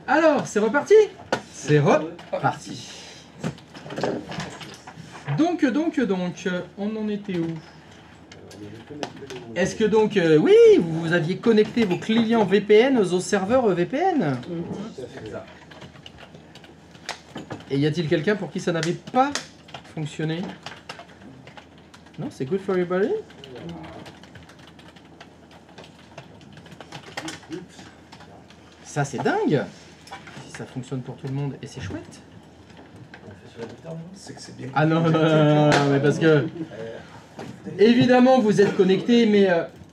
Alors, c'est reparti. C'est reparti. Donc, on en était où? Est-ce que donc, oui, vous aviez connecté vos clients VPN aux serveurs VPN? Et y a-t-il quelqu'un pour qui ça n'avait pas fonctionné? Non, c'est good for everybody? Ça, c'est dingue! Si ça fonctionne pour tout le monde, et c'est chouette. C'est que c'est bien. Ah non, mais parce que... Évidemment, vous êtes connectés, mais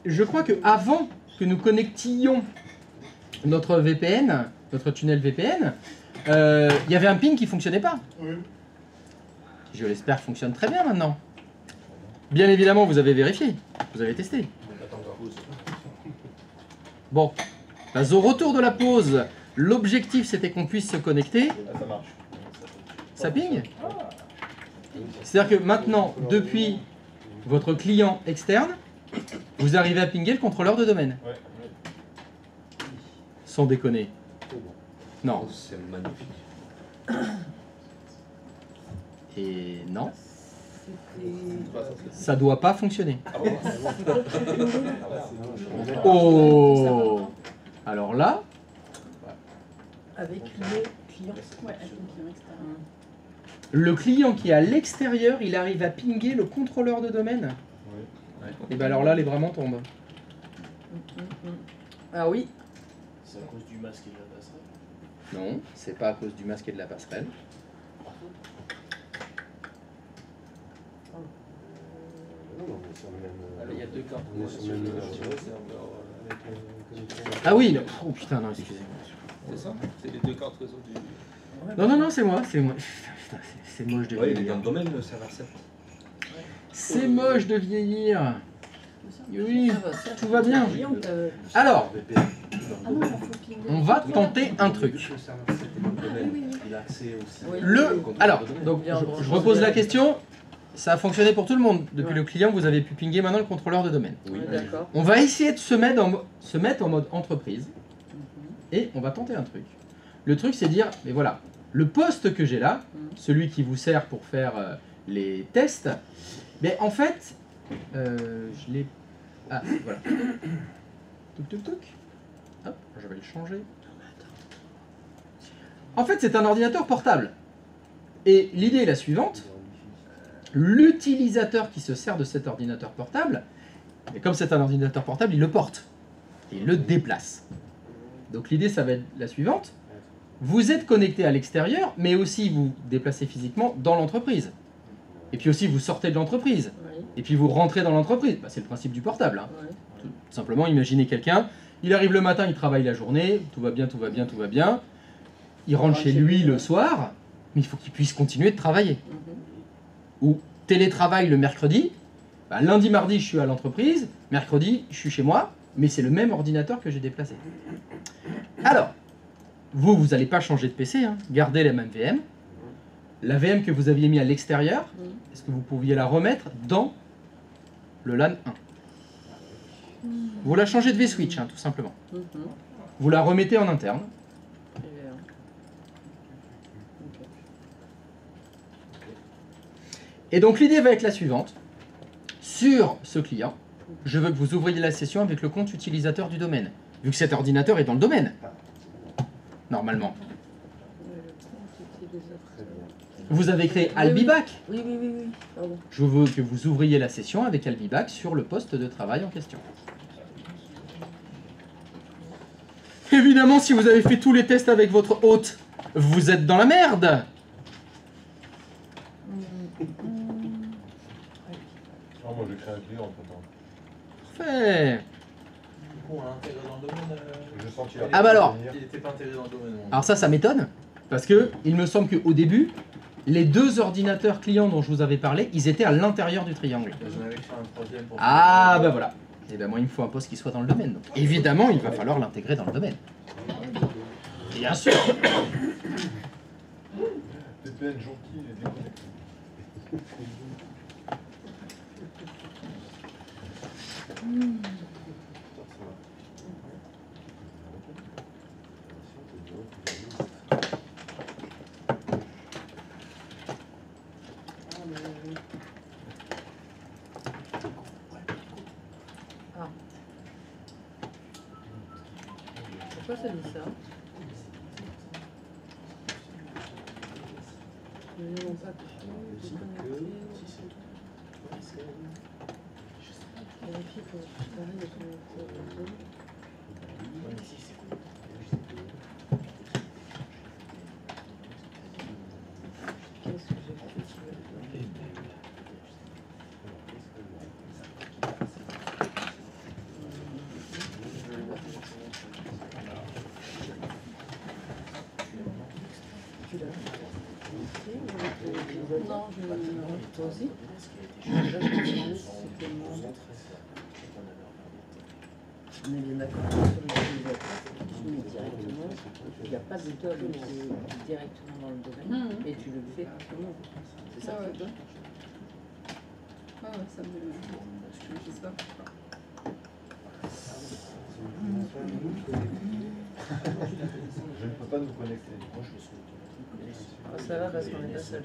je crois que avant que nous connections notre VPN, notre tunnel VPN, il y avait un ping qui fonctionnait pas. Oui. Je l'espère fonctionne très bien maintenant. Bien évidemment, vous avez vérifié, vous avez testé. Bon, bah, au retour de la pause, l'objectif c'était qu'on puisse se connecter. Ça marche. Ça ping? C'est-à-dire que maintenant, depuis votre client externe, vous arrivez à pinguer le contrôleur de domaine. Ouais. Sans déconner. Non. C'est magnifique. Et non. Ça doit pas fonctionner. Oh. Alors là. Avec le client. Ouais, avec le client externe. Le client qui est à l'extérieur, il arrive à pinguer le contrôleur de domaine. Oui. Et bien alors là, les bras m'en tombent. Ah oui. C'est à cause du masque et de la passerelle. Non, c'est pas à cause du masque et de la passerelle. Il y a deux cartes. Ah oui, oh putain, non, excusez-moi. C'est ça? C'est les deux cartes réseau du... Non, c'est moi, c'est moi. Putain, c'est moche de Ouais, il est vieillir. dans le domaine, le serveur 7. C'est moche de vieillir. Oui, tout va bien. Ah Alors, non, faut pinguer. on va tenter un truc. Le serveur 7 est dans le domaine. Il a accès aussi. Oui. Alors, donc, je repose la question. Ça a fonctionné pour tout le monde. Depuis le client, vous avez pu pinguer maintenant le contrôleur de domaine. Oui. D'accord. On va essayer de se mettre en mode entreprise. Et on va tenter un truc. Le truc, c'est dire, mais voilà, le poste que j'ai là, celui qui vous sert pour faire les tests, mais en fait, je l'ai... Ah, voilà. Touc. Hop, je vais le changer. En fait, c'est un ordinateur portable. Et l'idée est la suivante. L'utilisateur qui se sert de cet ordinateur portable, et comme c'est un ordinateur portable, il le porte. Et il le déplace. Donc l'idée, ça va être la suivante. Vous êtes connecté à l'extérieur, mais aussi vous déplacez physiquement dans l'entreprise. Et puis aussi, vous sortez de l'entreprise. Oui. Et puis vous rentrez dans l'entreprise. Bah, c'est le principe du portable. Hein. Ouais. Tout simplement, imaginez quelqu'un, il arrive le matin, il travaille la journée, tout va bien. Il rentre chez lui le soir, mais il faut qu'il puisse continuer de travailler. Ou télétravail le mercredi, bah, lundi, mardi, je suis à l'entreprise, mercredi, je suis chez moi, mais c'est le même ordinateur que j'ai déplacé. Alors, vous n'allez pas changer de PC, hein. Gardez la même VM. La VM que vous aviez mis à l'extérieur, est-ce que vous pouviez la remettre dans le LAN 1? Vous la changez de vSwitch, hein, tout simplement. Vous la remettez en interne. Et donc l'idée va être la suivante. Sur ce client, je veux que vous ouvriez la session avec le compte utilisateur du domaine, vu que cet ordinateur est dans le domaine. Normalement. Vous avez créé Albibac. Oui. Pardon. Je veux que vous ouvriez la session avec Albibac sur le poste de travail en question. Évidemment, si vous avez fait tous les tests avec votre hôte, vous êtes dans la merde. Moi, j'ai créé un client entre temps. Parfait. Du coup, on l'a intégré dans le domaine. Je sens qu'il Ah bah alors. Il n'était pas intégré dans le domaine. Alors ça m'étonne, parce que il me semble qu'au début, les deux ordinateurs clients dont je vous avais parlé, ils étaient à l'intérieur du triangle. J'en avais fait un troisième pour... Ah bah voilà. Et ben moi il me faut un poste qui soit dans le domaine. Donc, évidemment, il va falloir l'intégrer dans le domaine. Bien sûr. VPN gentil et déconnecté. te dit ça. Nous n'avons pas pu déconnecter. Vérifie que tu permets de connecter au réseau. Qu'est-ce que j'ai fait? Non, je vais le toi aussi. On est bien d'accord sur l'utilisateur, tu mets directement, il n'y a pas de code qui est directement dans le domaine et tu le fais pour tout le monde. C'est ça que tu veux? Ouais, ça me. Je sais pas. Je ne peux pas nous connecter. Ah, ça va parce qu'on n'est pas seul.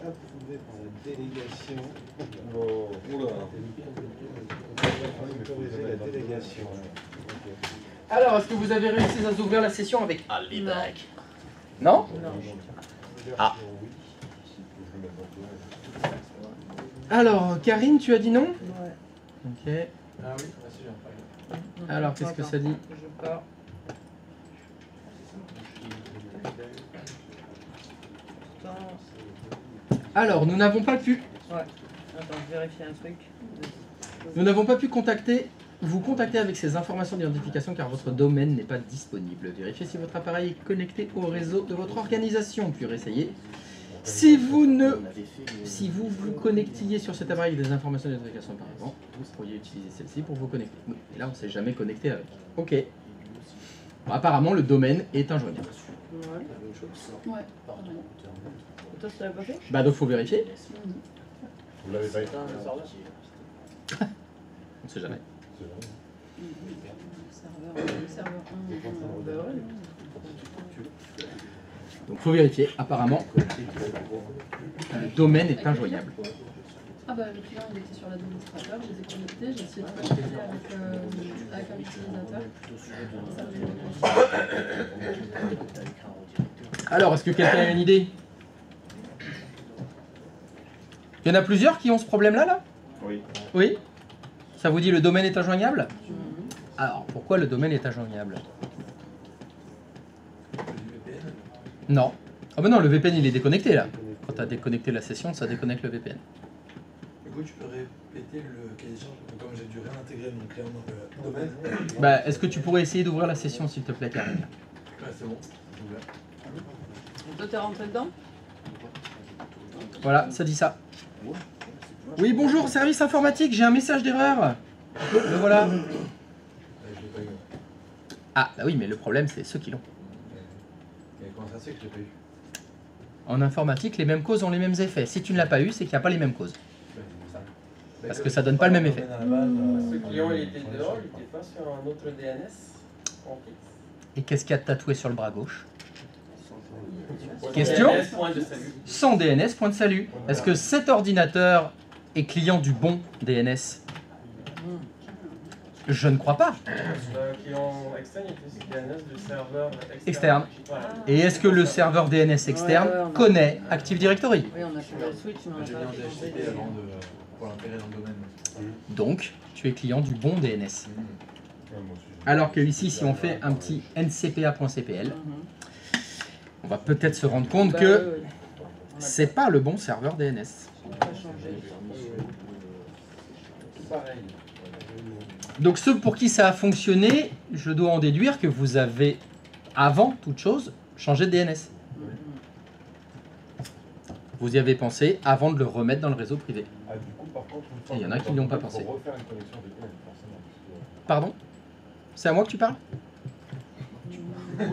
Approuvé par la délégation. Oula. Autoriser la délégation. Alors, est-ce que vous avez réussi à ouvrir la session avec Alibac? Non? Non. Ah. Alors, Karine, tu as dit non? Ouais. Ok. Ah oui, si j'ai un problème. Alors, qu'est-ce que ça dit? Je pars. Alors, nous n'avons pas pu Ouais. Attends, je vérifie un truc. Nous n'avons pas pu vous contacter avec ces informations d'identification car votre domaine n'est pas disponible. Vérifiez si votre appareil est connecté au réseau de votre organisation, puis réessayez. Si vous vous connectiez sur cet appareil avec des informations d'identification par avant, vous pourriez utiliser celle-ci pour vous connecter. Oui, et là, on ne s'est jamais connecté avec. Ok. Bon, apparemment, le domaine est injoignable. Ouais. Ouais. Toi, tu l'avais pas fait? Bah donc, faut vérifier. Vous l'avez pas été? On ne sait jamais. Le serveur 1. Bah ouais. Donc, faut vérifier. Apparemment, le domaine est injoignable. Ah bah le client il était sur l'administrateur, je les ai connectés, j'ai essayé de connecter avec un utilisateur. Ça me fait Alors, est-ce que quelqu'un a une idée? Il y en a plusieurs qui ont ce problème-là, là? Oui. Oui? Ça vous dit le domaine est injoignable? Alors, pourquoi le domaine est injoignable? Non. Ah bah non, le VPN il est déconnecté là. Quand tu as déconnecté la session, ça déconnecte le VPN. Du coup, tu peux répéter le cahier de charge, comme j'ai dû réintégrer mon client dans le domaine. Bah, est-ce que tu pourrais essayer d'ouvrir la session s'il te plaît, Karine? Ouais, c'est bon, j'ai ouvert. Toi, t'es rentré dedans? Voilà, ça dit ça. Oui, bonjour, service informatique, j'ai un message d'erreur. Le voilà. Je l'ai pas eu. Ah, bah oui, mais le problème c'est ceux qui l'ont. Mais comment ça se fait que je l'ai pas eu? En informatique, les mêmes causes ont les mêmes effets. Si tu ne l'as pas eu, c'est qu'il n'y a pas les mêmes causes. Parce que ça donne pas le même effet. Ce client il était dehors, il était pas sur un autre DNS en fixe. Et qu'est-ce qu'il y a de tatoué sur le bras gauche? Question? DNS, point de salut. Sans DNS, point de salut. Est-ce que cet ordinateur est client du bon DNS? Je ne crois pas. Le client externe il était sur DNS du serveur Externe. Voilà. Et est-ce que le serveur DNS externe connaît Active Directory? Oui, on a fait le switch, mais on J'ai n'a bien pas fait DHCP avant pour l'intégrer dans le domaine. Donc, tu es client du bon DNS. Ouais, moi aussi, j'ai- Alors que ici, si on fait un petit ncpa.cpl, on va peut-être se rendre compte Bah, que ouais, ouais. c'est pas le bon serveur DNS. On va changer. Pareil. Donc ceux pour qui ça a fonctionné, je dois en déduire que vous avez, avant toute chose, changé de DNS. Vous y avez pensé avant de le remettre dans le réseau privé. Ah, du coup, par contre, une fois Et il y en a qu'on qui n'y ont pas faut pensé. refaire une connexion VPN, forcément. parce Pardon? C'est à moi que tu parles? que-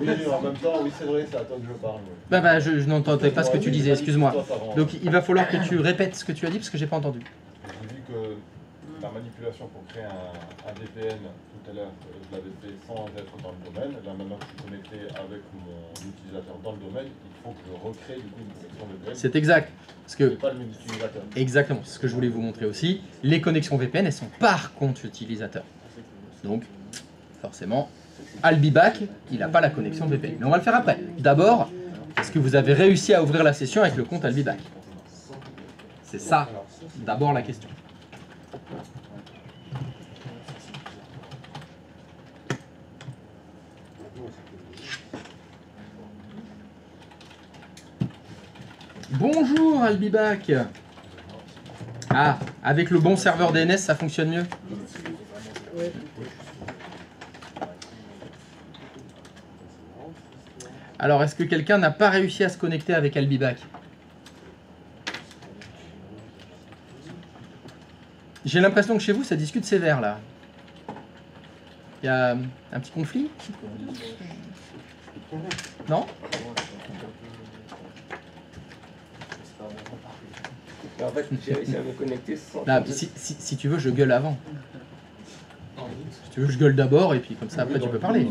Oui, en même temps, oui, c'est vrai, c'est à toi que je parle. ouais. Bah, je n'entendais pas ce que tu disais, excuse-moi. Toi, ça rend- Donc il va falloir que tu répètes ce que tu as dit parce que j'ai pas entendu. J'ai dit que la manipulation pour créer un VPN tout à l'heure, je l'avais fait sans être dans le domaine. Là, maintenant que je suis connecté avec mon utilisateur dans le domaine, il faut que je recrée du coup une connexion VPN. C'est exact. Parce que C'est pas le même utilisateur. exactement, c'est ce que je voulais vous montrer aussi. Les connexions VPN, elles sont par compte utilisateur. Donc, forcément, Albibac, il n'a pas la connexion VPN. Mais on va le faire après. D'abord, est-ce que vous avez réussi à ouvrir la session avec le compte Albibac? C'est ça, d'abord la question. Bonjour Albibac. Ah, avec le bon serveur DNS, ça fonctionne mieux. Alors, est-ce que quelqu'un n'a pas réussi à se connecter avec Albibac? J'ai l'impression que chez vous, ça discute sévère, là. Il y a un petit conflit? Non? En fait, j'ai réussi à me connecter sans... Là, si tu veux, je gueule avant. Si tu veux, je gueule d'abord, et puis comme ça, après, tu peux parler.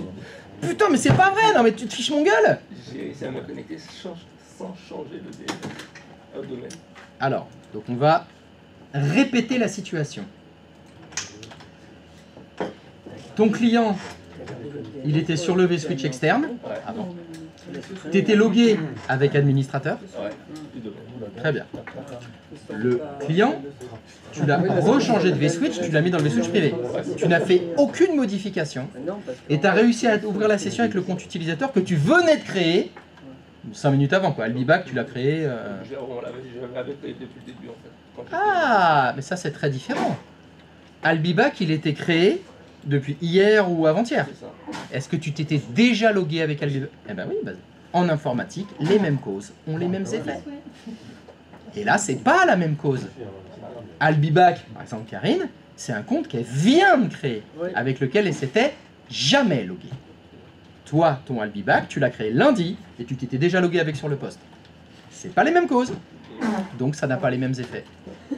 Putain, mais c'est pas vrai! Non, mais tu te fiches mon gueule! J'ai réussi à me connecter sans changer le DNS au domaine. Alors, donc on va répéter la situation. Ton client, il était sur le vSwitch externe avant. Tu étais logué avec administrateur. Ouais, du domaine. Très bien. Le client, tu l'as rechangé de vSwitch, tu l'as mis dans le vSwitch privé. Tu n'as fait aucune modification et tu as réussi à ouvrir la session avec le compte utilisateur que tu venais de créer 5 minutes avant, quoi. Albibac, tu l'as créé... Je l'avais créé depuis le début, en fait. Ah, mais ça c'est très différent. Albibac, il était créé depuis hier ou avant-hier. C'est ça. Est-ce que tu t'étais déjà logué avec Albibac? Eh ben oui, en informatique, les mêmes causes ont les mêmes effets. Et là, c'est pas la même cause. Albibac, par exemple Karine, c'est un compte qu'elle vient de créer, avec lequel elle s'était jamais loguée. Toi, ton Albibac, tu l'as créé lundi, et tu t'étais déjà logué avec sur le poste. C'est pas les mêmes causes, donc ça n'a pas les mêmes effets. Une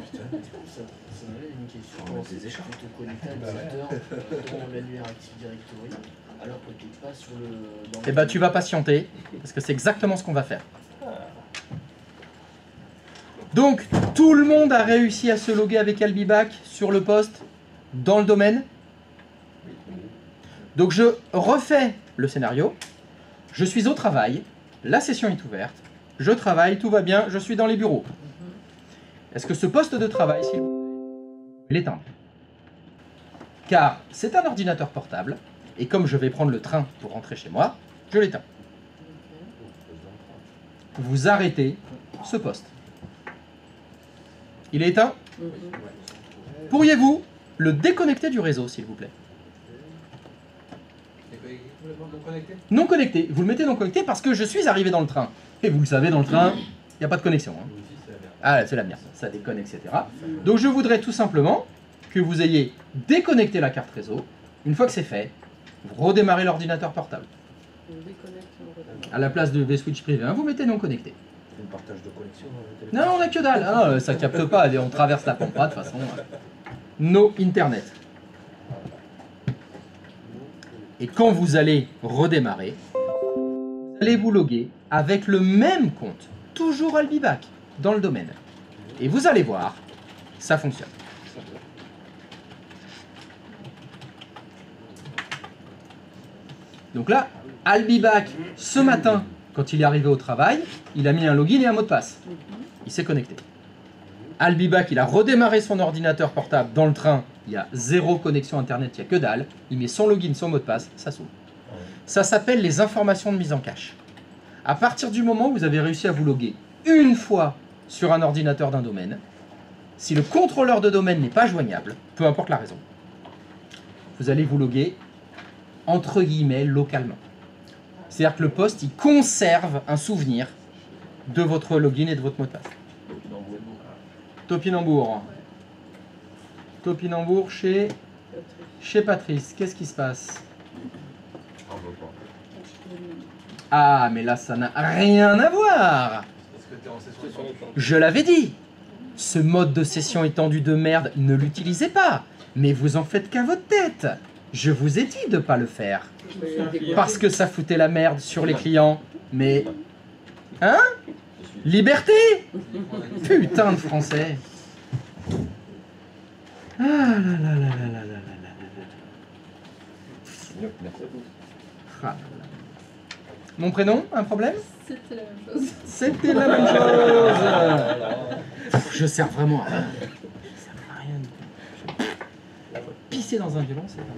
question, c'est si tu te connectes à l'utilisateur dans l'annuaire Active Directory, alors que tu n'es pas sur le... Eh ben tu vas patienter, parce que c'est exactement ce qu'on va faire. Donc, tout le monde a réussi à se loguer avec Albibac sur le poste, dans le domaine. Donc je refais le scénario. Je suis au travail, la session est ouverte, je travaille, tout va bien, je suis dans les bureaux. Est-ce que ce poste de travail, s'il vous plaît, l'éteindre? Car c'est un ordinateur portable, et comme je vais prendre le train pour rentrer chez moi, je l'éteins. Vous arrêtez ce poste. Il est éteint? Pourriez-vous le déconnecter du réseau, s'il vous plaît? Non connecté. Vous le mettez non connecté parce que je suis arrivé dans le train. Et vous le savez, dans le train, il n'y a pas de connexion. Hein. Ah, c'est la merde, ça déconne, etc. Donc je voudrais tout simplement que vous ayez déconnecté la carte réseau. Une fois que c'est fait, vous redémarrez l'ordinateur portable. À la place de vSwitch privé, hein, vous mettez non connecté. Un partage de connexion. Non, on n'a que dalle. Ah, ça capte pas. On traverse la pampa de toute façon. No Internet. Et quand vous allez redémarrer, vous allez vous loguer avec le même compte, toujours Albibac, dans le domaine. Et vous allez voir, ça fonctionne. Donc là, Albibac, ce matin, quand il est arrivé au travail, il a mis un login et un mot de passe. Il s'est connecté. Albibac, il a redémarré son ordinateur portable dans le train. Il y a 0 connexion internet, il n'y a que dalle. Il met son login, son mot de passe, ça s'ouvre. Ça s'appelle les informations de mise en cache. À partir du moment où vous avez réussi à vous loguer une fois sur un ordinateur d'un domaine, si le contrôleur de domaine n'est pas joignable, peu importe la raison, vous allez vous loguer entre guillemets localement. C'est-à-dire que le poste, il conserve un souvenir de votre login et de votre mot de passe. Topinambour. Topinambour chez Patrice. Qu'est-ce qui se passe? Ah, mais là, ça n'a rien à voir. Je l'avais dit. Ce mode de session étendue de merde, ne l'utilisez pas. Mais vous en faites qu'à votre tête. Je vous ai dit de ne pas le faire. Parce que ça foutait la merde sur les clients. Mais... Hein? Liberté! Putain de français! Ah là là là là là là là là là. Merci à vous. Ah là là. Mon prénom, un problème? C'était la même chose. C'était la même chose. Je sers vraiment à rien. Je sers à rien du tout. Pisser dans un violon, c'est pas mal.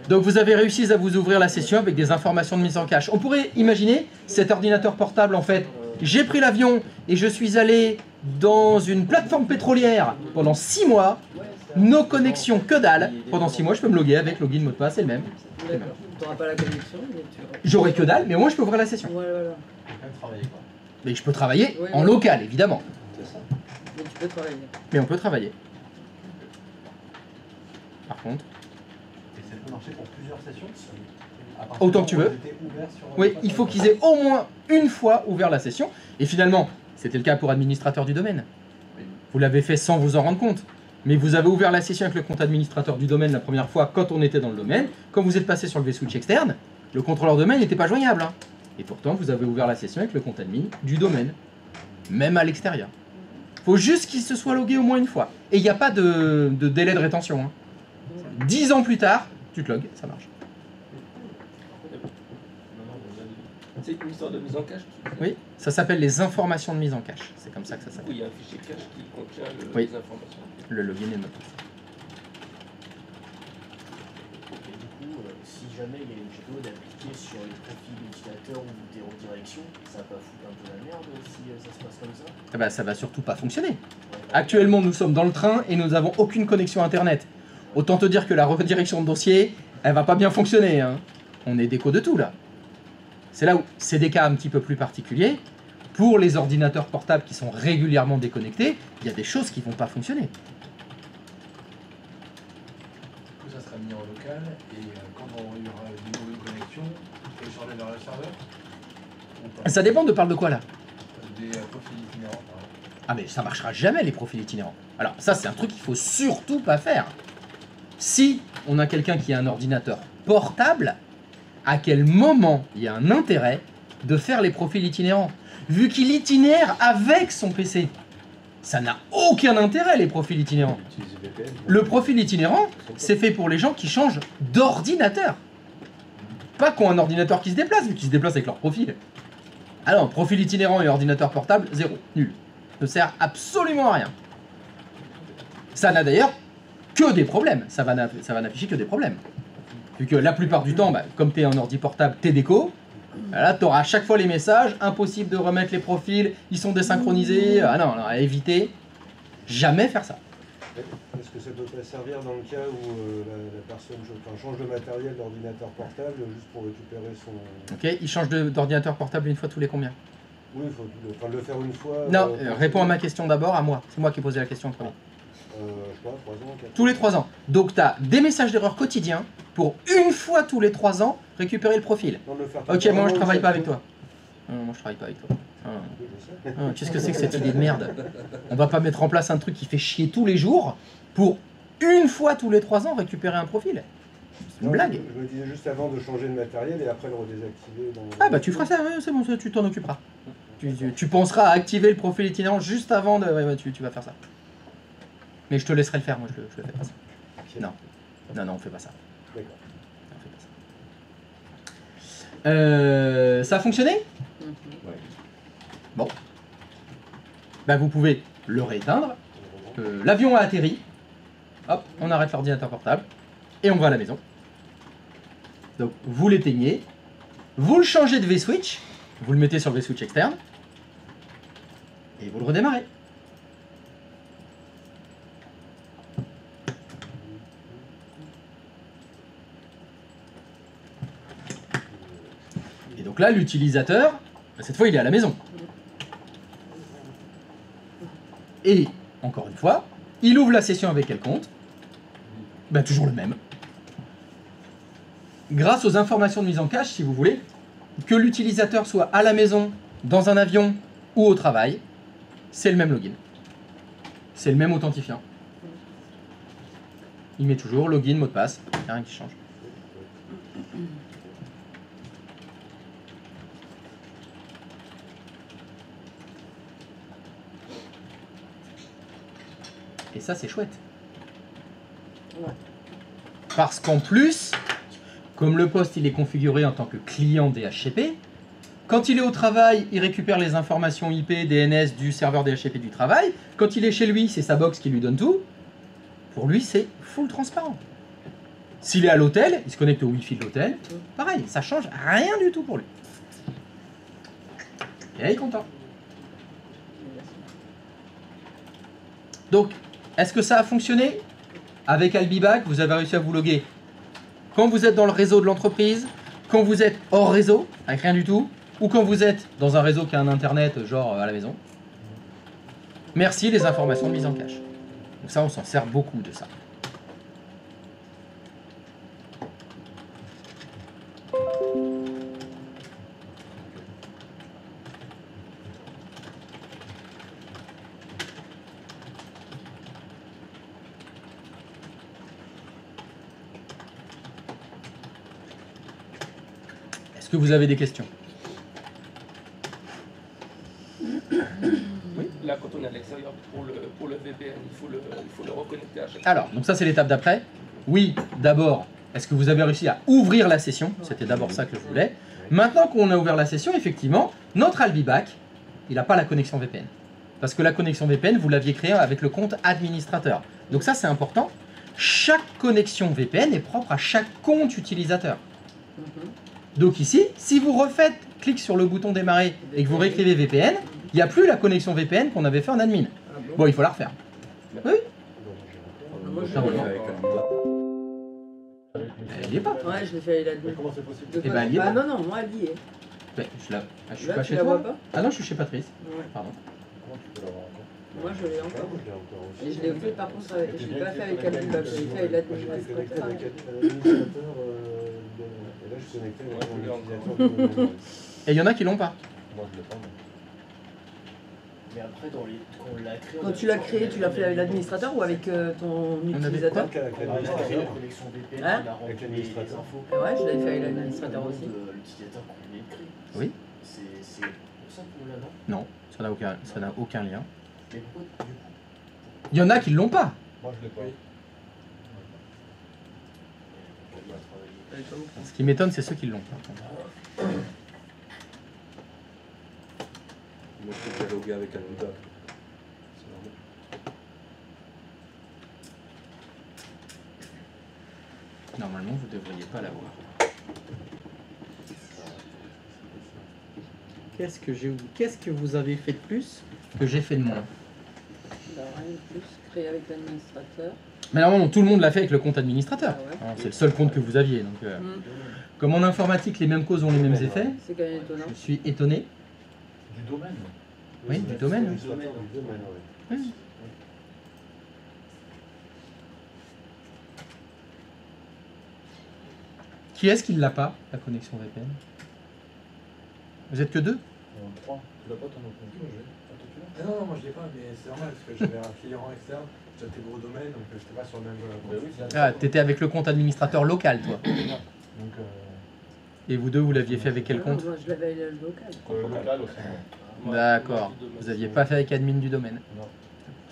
Donc vous avez réussi à vous ouvrir la session avec des informations de mise en cache. On pourrait imaginer cet ordinateur portable en fait. J'ai pris l'avion et je suis allé dans une plateforme pétrolière pendant 6 mois. No connexion, que dalle. Pendant 6 mois, je peux me loguer avec login, mot de passe, c'est le même. D'accord. Tu n'auras pas la connexion, mais tu auras... J'aurai que dalle, mais au moins je peux ouvrir la session. Ouais, voilà. Mais je peux travailler Oui, en oui. local, évidemment. C'est ça. Mais tu peux travailler. Mais on peut travailler. Par contre, Et ça peut marcher pour plusieurs sessions autant que tu veux. Oui, il faut qu'ils aient au moins une fois ouvert la session. Et finalement, c'était le cas pour administrateur du domaine. Vous l'avez fait sans vous en rendre compte. Mais vous avez ouvert la session avec le compte administrateur du domaine la première fois quand on était dans le domaine. Quand vous êtes passé sur le vSwitch externe, le contrôleur domaine n'était pas joignable. Hein. Et pourtant, vous avez ouvert la session avec le compte admin du domaine. Même à l'extérieur. Il faut juste qu'il se soit logué au moins une fois. Et il n'y a pas de délai de rétention. Hein. 10 ans plus tard, tu te logs, ça marche. C'est une histoire de mise en cache. Oui, ça s'appelle les informations de mise en cache. C'est comme ça que ça Oui, s'appelle. il y a un fichier cache qui contient Oui. les informations. Le login et le mot de passe. Et du coup, si jamais il y a une méthode appliquée sur les profils d'utilisateurs ou des redirections, ça va pas foutre un peu la merde si ça se passe comme ça? Eh ben, ça va surtout pas fonctionner. Actuellement, nous sommes dans le train et nous n'avons aucune connexion Internet. Autant te dire que la redirection de dossier, elle va pas bien fonctionner. Hein. On est déco de tout là. C'est là où c'est des cas un petit peu plus particuliers. Pour les ordinateurs portables qui sont régulièrement déconnectés, il y a des choses qui vont pas fonctionner. Du coup, ça sera mis en local et quand il y aura de nouveau une connexion, tu peux changer vers le serveur ou pas? Ça dépend de parle de quoi là. Des profils itinérants, par exemple. Ah mais ça marchera jamais les profils itinérants. Alors ça c'est un truc qu'il faut surtout pas faire. Si on a quelqu'un qui a un ordinateur portable, à quel moment il y a un intérêt de faire les profils itinérants? Vu qu'il itinère avec son PC. Ça n'a aucun intérêt les profils itinérants. Utiliser VPN. Le profil itinérant, c'est fait pour les gens qui changent d'ordinateur. Pas qui ont un ordinateur qui se déplace, vu qu'ils se déplacent avec leur profil. Ah non, profil itinérant et ordinateur portable, zéro, nul. Ne sert absolument à rien. Ça n'a d'ailleurs que des problèmes. Ça va n'afficher que des problèmes. Vu que la plupart du temps, bah, comme tu es un ordi portable, t'es déco, là tu auras à chaque fois les messages, impossible de remettre les profils, ils sont désynchronisés. Ah non, à éviter, jamais faire ça. Est-ce que ça peut pas servir dans le cas où la personne change de matériel d'ordinateur portable juste pour récupérer son... Ok, il change d'ordinateur portable une fois tous les combien? Oui, il faut le faire une fois... Non, réponds à ma question d'abord, à moi. C'est moi qui ai posé la question en premier. Je sais pas, 3 ans, 4 ans. Tous les 3 ans. Donc tu as des messages d'erreur quotidiens pour une fois tous les 3 ans récupérer le profil. Non, de le faire Ok, moi je travaille pas avec toi. toi. Non, moi je travaille pas avec toi. Ah. Oui, je sais. Ah, qu'est-ce que c'est que cette idée de merde? On va pas mettre en place un truc qui fait chier tous les jours pour une fois tous les 3 ans récupérer un profil. C'est une Non, blague. Je me disais juste avant de changer de matériel et après le redésactiver. Ah bah tu feras ça, ouais, c'est bon, ça, tu t'en occuperas. Tu penseras à activer le profil itinérant juste avant de... Ouais, tu vas faire ça. Mais je te laisserai le faire, moi je le fais pas ça. Ok. Non. Non, on fait pas ça. D'accord. On fait pas ça. Ça a fonctionné? Mhm. Bon. Bah vous pouvez le rééteindre. L'avion a atterri. Hop, on arrête l'ordinateur portable. Et on va à la maison. Donc vous l'éteignez. Vous le changez de vSwitch. Vous le mettez sur le vSwitch externe. Et vous le redémarrez. Et donc là, l'utilisateur, cette fois, il est à la maison. Et, encore une fois, il ouvre la session avec quel compte? Bah, toujours le même. Grâce aux informations de mise en cache, si vous voulez, que l'utilisateur soit à la maison, dans un avion ou au travail, c'est le même login. C'est le même authentifiant. Il met toujours login, mot de passe, il n'y a rien qui change. Et ça, c'est chouette. Ouais. Parce qu'en plus, comme le poste il est configuré en tant que client DHCP, quand il est au travail, il récupère les informations IP, DNS du serveur DHCP du travail. Quand il est chez lui, c'est sa box qui lui donne tout. Pour lui, c'est full transparent. S'il est à l'hôtel, il se connecte au Wi-Fi de l'hôtel. Pareil, ça change rien du tout pour lui. Et là, il est content. Donc, est-ce que ça a fonctionné? Avec Albibac, vous avez réussi à vous loguer quand vous êtes dans le réseau de l'entreprise, quand vous êtes hors réseau, avec rien du tout, ou quand vous êtes dans un réseau qui a un internet, genre à la maison. Merci les informations de mise en cache. Donc ça, on s'en sert beaucoup de ça. Est-ce que vous avez des questions? Là, quand on est à l'extérieur pour le VPN, il faut le reconnecter à chaque fois. Alors, donc ça c'est l'étape d'après. Oui, d'abord, est-ce que vous avez réussi à ouvrir la session? C'était d'abord ça que je voulais. Maintenant qu'on a ouvert la session, effectivement, notre Albibac, il n'a pas la connexion VPN. Parce que la connexion VPN, vous l'aviez créée avec le compte administrateur. Donc ça c'est important. Chaque connexion VPN est propre à chaque compte utilisateur. Donc ici, si vous refaites, clic sur le bouton démarrer et que vous réécrivez VPN, il n'y a plus la connexion VPN qu'on avait fait en admin. Bon, il faut la refaire. Oui. Elle n'y est pas. Ouais, je l'ai fait à l'admin. Comment c'est possible? Eh ben, elle y est Ah pas. non, non, moi elle y est. Ben, je suis Là, pas tu chez la toi. vois pas? Ah non, je suis chez Patrice. Ouais. Pardon. Comment tu peux l'avoir encore? Moi je l'ai Ah, encore. moi, je l'ai encore aussi. Et je l'ai fait par contre, je l'ai pas fait avec Albibac, je l'ai fait avec J'étais connecté l'administrateur. avec l'administrateur et là je suis connecté avec mon utilisateur de Et il y en a qui l'ont pas. Moi, je l'ai pas. Mais après, quand on l'a créé... Quand tu l'as créé, tu l'as fait avec l'administrateur ou avec ton utilisateur? avec On a créé la l'administrateur. connexion VPN, Hein on a rempli Avec les l'administrateur. infos. Ouais, je l'avais fait avec l'administrateur aussi. L'utilisateur qu'on venait de créer. Oui. C'est pour ça qu'on l'a, non? Non, ça n'a aucun lien. Mais pourquoi, du coup? Il y en a qui l'ont pas. Moi, je l'ai pas. On va travailler. Ce qui m'étonne, c'est ceux qui l'ont pas. Moi, je peux dialoguer avec Albibac. Normalement, vous ne devriez pas l'avoir. Qu'est-ce que vous avez fait de plus que j'ai fait de moins? Bah, rien de plus, créé avec l'administrateur. Mais normalement, tout le monde l'a fait avec le compte administrateur. Ah ouais. Hein, c'est le seul compte que vous aviez. Donc, comme en informatique, les mêmes causes ont les mêmes effets, C'est quand même étonnant. je suis étonné. Du domaine. Oui, du domaine. Du domaine, ouais. Oui. Qui est-ce qui ne l'a pas, la connexion VPN? Vous êtes que deux? 3. Tu l'as pas ton autre compte? Ah non, non, moi je l'ai pas, mais c'est normal parce que j'avais un client externe, j'étais gros domaine, donc j'étais pas sur le même compte. Ah, t'étais avec le compte administrateur local, toi. Donc, Et vous deux, vous l'aviez fait avec quel Non, compte? moi je l'avais avec le local. local aussi. Moi, D'accord. moi, du domaine, Vous n'aviez c'est- pas fait avec admin du domaine.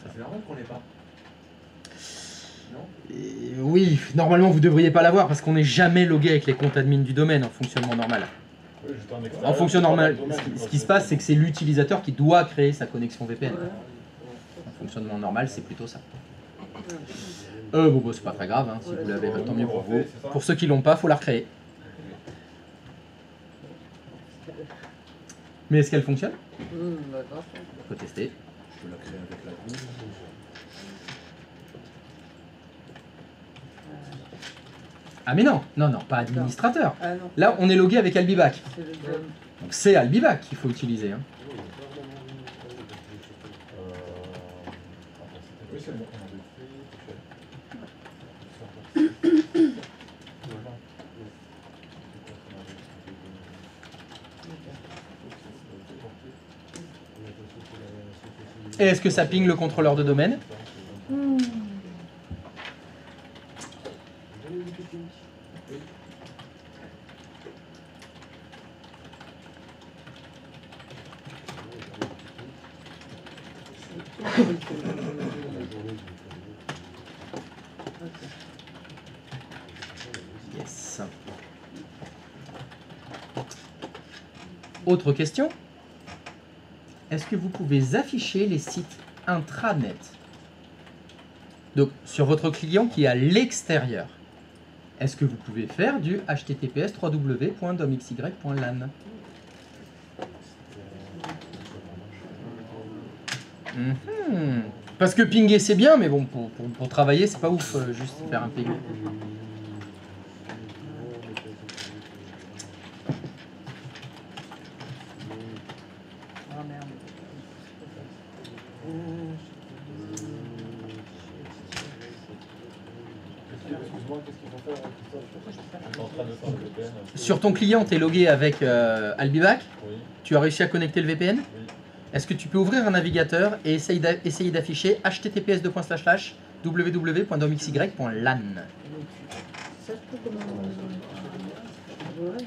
C'est normal qu'on l'ait pas. Non? Et oui, normalement vous devriez pas l'avoir parce qu'on n'est jamais logué avec les comptes admin du domaine en fonctionnement normal. Oui, j'étais en extérieur. En fonction normal, Domaine, ce qui se passe, c'est que c'est l'utilisateur qui doit créer sa connexion VPN. Ouais. En fonctionnement normal, c'est plutôt ça. Bon, bah, c'est pas très grave, hein. Si vous l'avez, bah, tant mieux pour vous. Pour ceux qui l'ont pas, faut la recréer. Mais est-ce qu'elle fonctionne? D'accord. Faut tester. Je peux la créer avec l'admin. Ah mais non, non, non, pas administrateur. Ah non, Là, on est logué avec Albibac. c'est le dom. Donc c'est Albibac qu'il faut utiliser. Hein. Oui, c'est bon. On avait Et est-ce que ça ping le contrôleur de domaine? Autre question. Est-ce que vous pouvez afficher les sites intranet? Donc, sur votre client qui est à l'extérieur, est-ce que vous pouvez faire du https www.domxy.lan? Parce que pinguer c'est bien, mais bon, pour travailler c'est pas ouf, juste faire un ping. Ah merde. Excuse-moi, qu'est-ce qu'il faut faire, Christophe? Je suis en train de faire le VPN. Sur ton client, tu es logué avec Albivac, Oui, tu as réussi à connecter le VPN. oui. Est-ce que tu peux ouvrir un navigateur et essayer d'afficher https://www.domxy.lan? Ça, je peux comment ouais.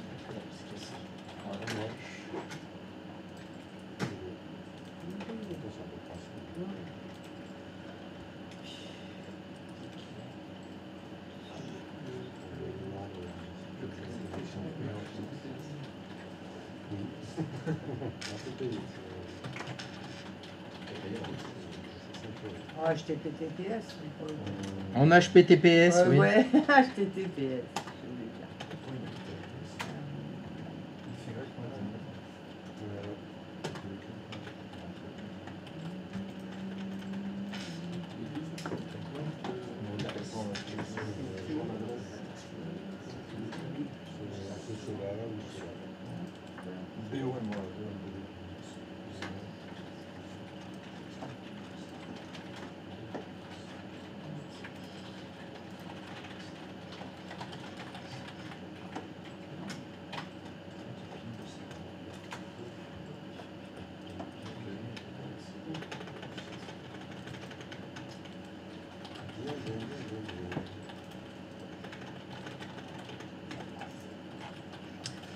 Ah, HTTPS. pour le coup. En HPTPS, oui. Ouais, HTTPS. je voulais dire.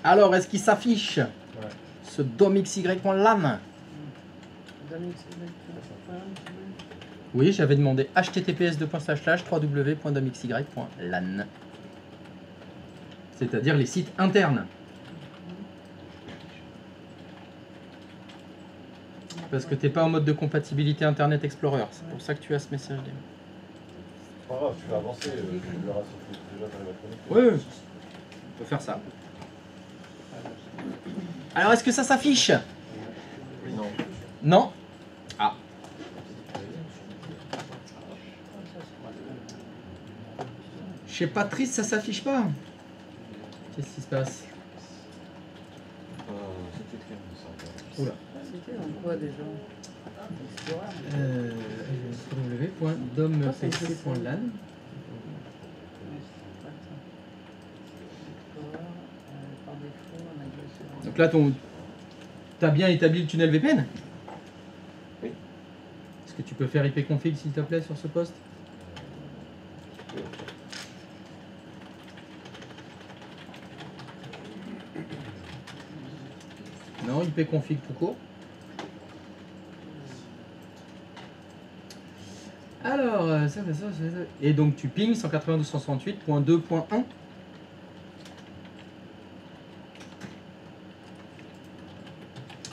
Alors, est-ce qu'il s'affiche ce domxy.lan? Oui, j'avais demandé https://www.domxy.lan. C'est-à-dire les sites internes. Parce que tu n'es pas en mode de compatibilité Internet Explorer. C'est pour ça que tu as ce message. C'est pas grave, tu vas avancer, tu verras si déjà tu arrives à te connecter. Oui, on peut faire ça. Alors, est-ce que ça s'affiche? Non. Non? Ah. Chez Patrice, ça s'affiche pas. Qu'est-ce qui se passe? Oula. C'était dans quoi déjà? www.dompc.lan. Donc là, t'as bien établi le tunnel VPN? Oui. Est-ce que tu peux faire ipconfig s'il te plaît sur ce poste? Non, ipconfig tout court. Alors, ça. Et donc tu ping 192.168.2.1.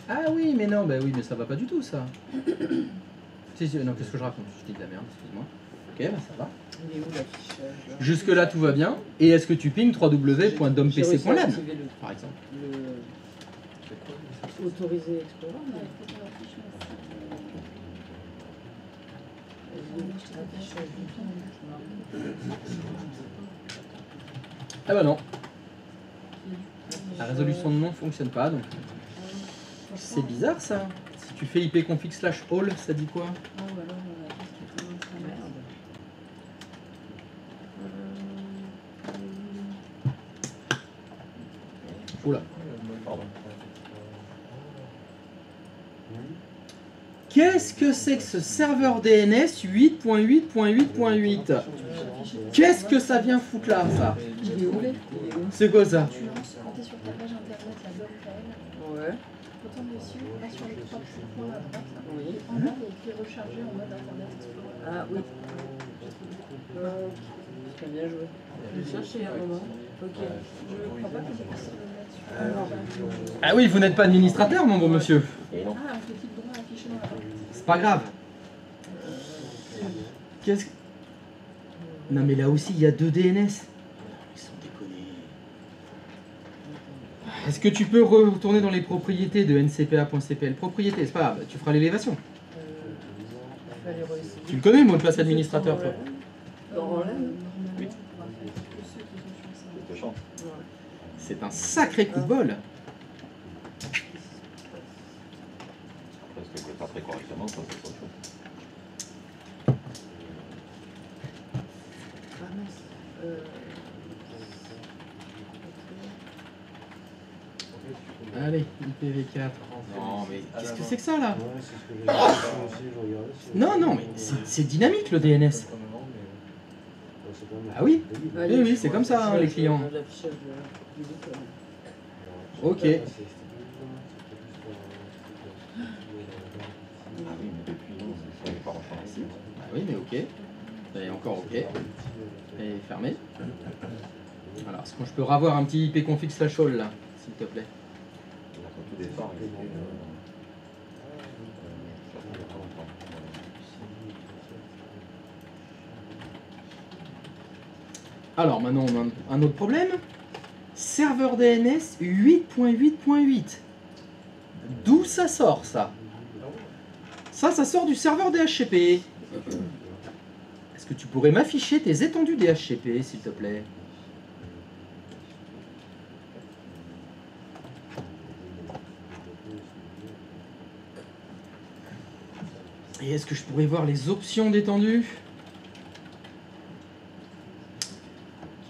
Ah oui, mais non, bah oui, mais ça va pas du tout ça. Si, non, qu'est-ce que je raconte? Je dis de la merde, excuse-moi. Ok, bah ça va. Il est où l'affichage? Jusque là tout va bien. Et est-ce que tu ping www.dompc.lan par exemple? Autoriser Explorer. Ah bah non. La résolution de nom fonctionne pas donc. C'est bizarre ça. Si tu fais ipconfig/all, ça dit quoi? Ah ou alors, qu'est-ce qui est en train de merde. Oula. Pardon. Qu'est-ce que c'est que ce serveur DNS 8.8.8.8? Qu'est-ce que ça vient foutre là, ça? Il est où? C'est quoi ça? Tu lances, quand tu es sur ta page internet, la DOM.fr, Ouais. retourne dessus, va sur les trois petits points à droite, là. Oui. Et en bas, il y a écrit recharger en mode Internet Explorer. Ah oui. Très bien joué. Je cherchais un moment. Ok. Je crois pas que c'est possible de le mettre sur Alors, Ah oui, vous n'êtes pas administrateur, mon bon monsieur. Ah, on fait clic droit affiché dans la porte. C'est pas grave. Qu'est-ce que... Non mais là aussi, il y a 2 DNS. Ils sont déconnés. Est-ce que tu peux retourner dans les propriétés de ncpa.cpl? Propriété, c'est pas grave, tu feras l'élévation. Il fallait réessayer. Tu le connais, le mot de passe administrateur, toi? Dans la- Oui. C'est un sacré coup de bol. Parce que pas très correctement, ça c'est autre chose. Ah mince. Allez, IPv4. Non mais qu'est-ce que c'est que ça là? Ouais, c'est ce que j'ai fait aussi, je regardais. Non, non, mais c'est dynamique le DNS. C'est quand même- Ah oui? Ouais, Oui, oui, c'est comme ça, hein, les clients. L'affichage du bouton. Ok. Ah oui, mais depuis, non, ça n'est pas rentré ici. Ah oui, mais ok. Et encore ok. Et fermé. Alors, est-ce que je peux revoir un petit ipconfig/all là, s'il te plaît? Quand tout départ, il était, Alors maintenant on a un autre problème. Serveur DNS 8.8.8. D'où ça sort ça? Ça sort du serveur DHCP. Est-ce que tu pourrais m'afficher tes étendues DHCP s'il te plaît? Et est-ce que je pourrais voir les options d'étendue?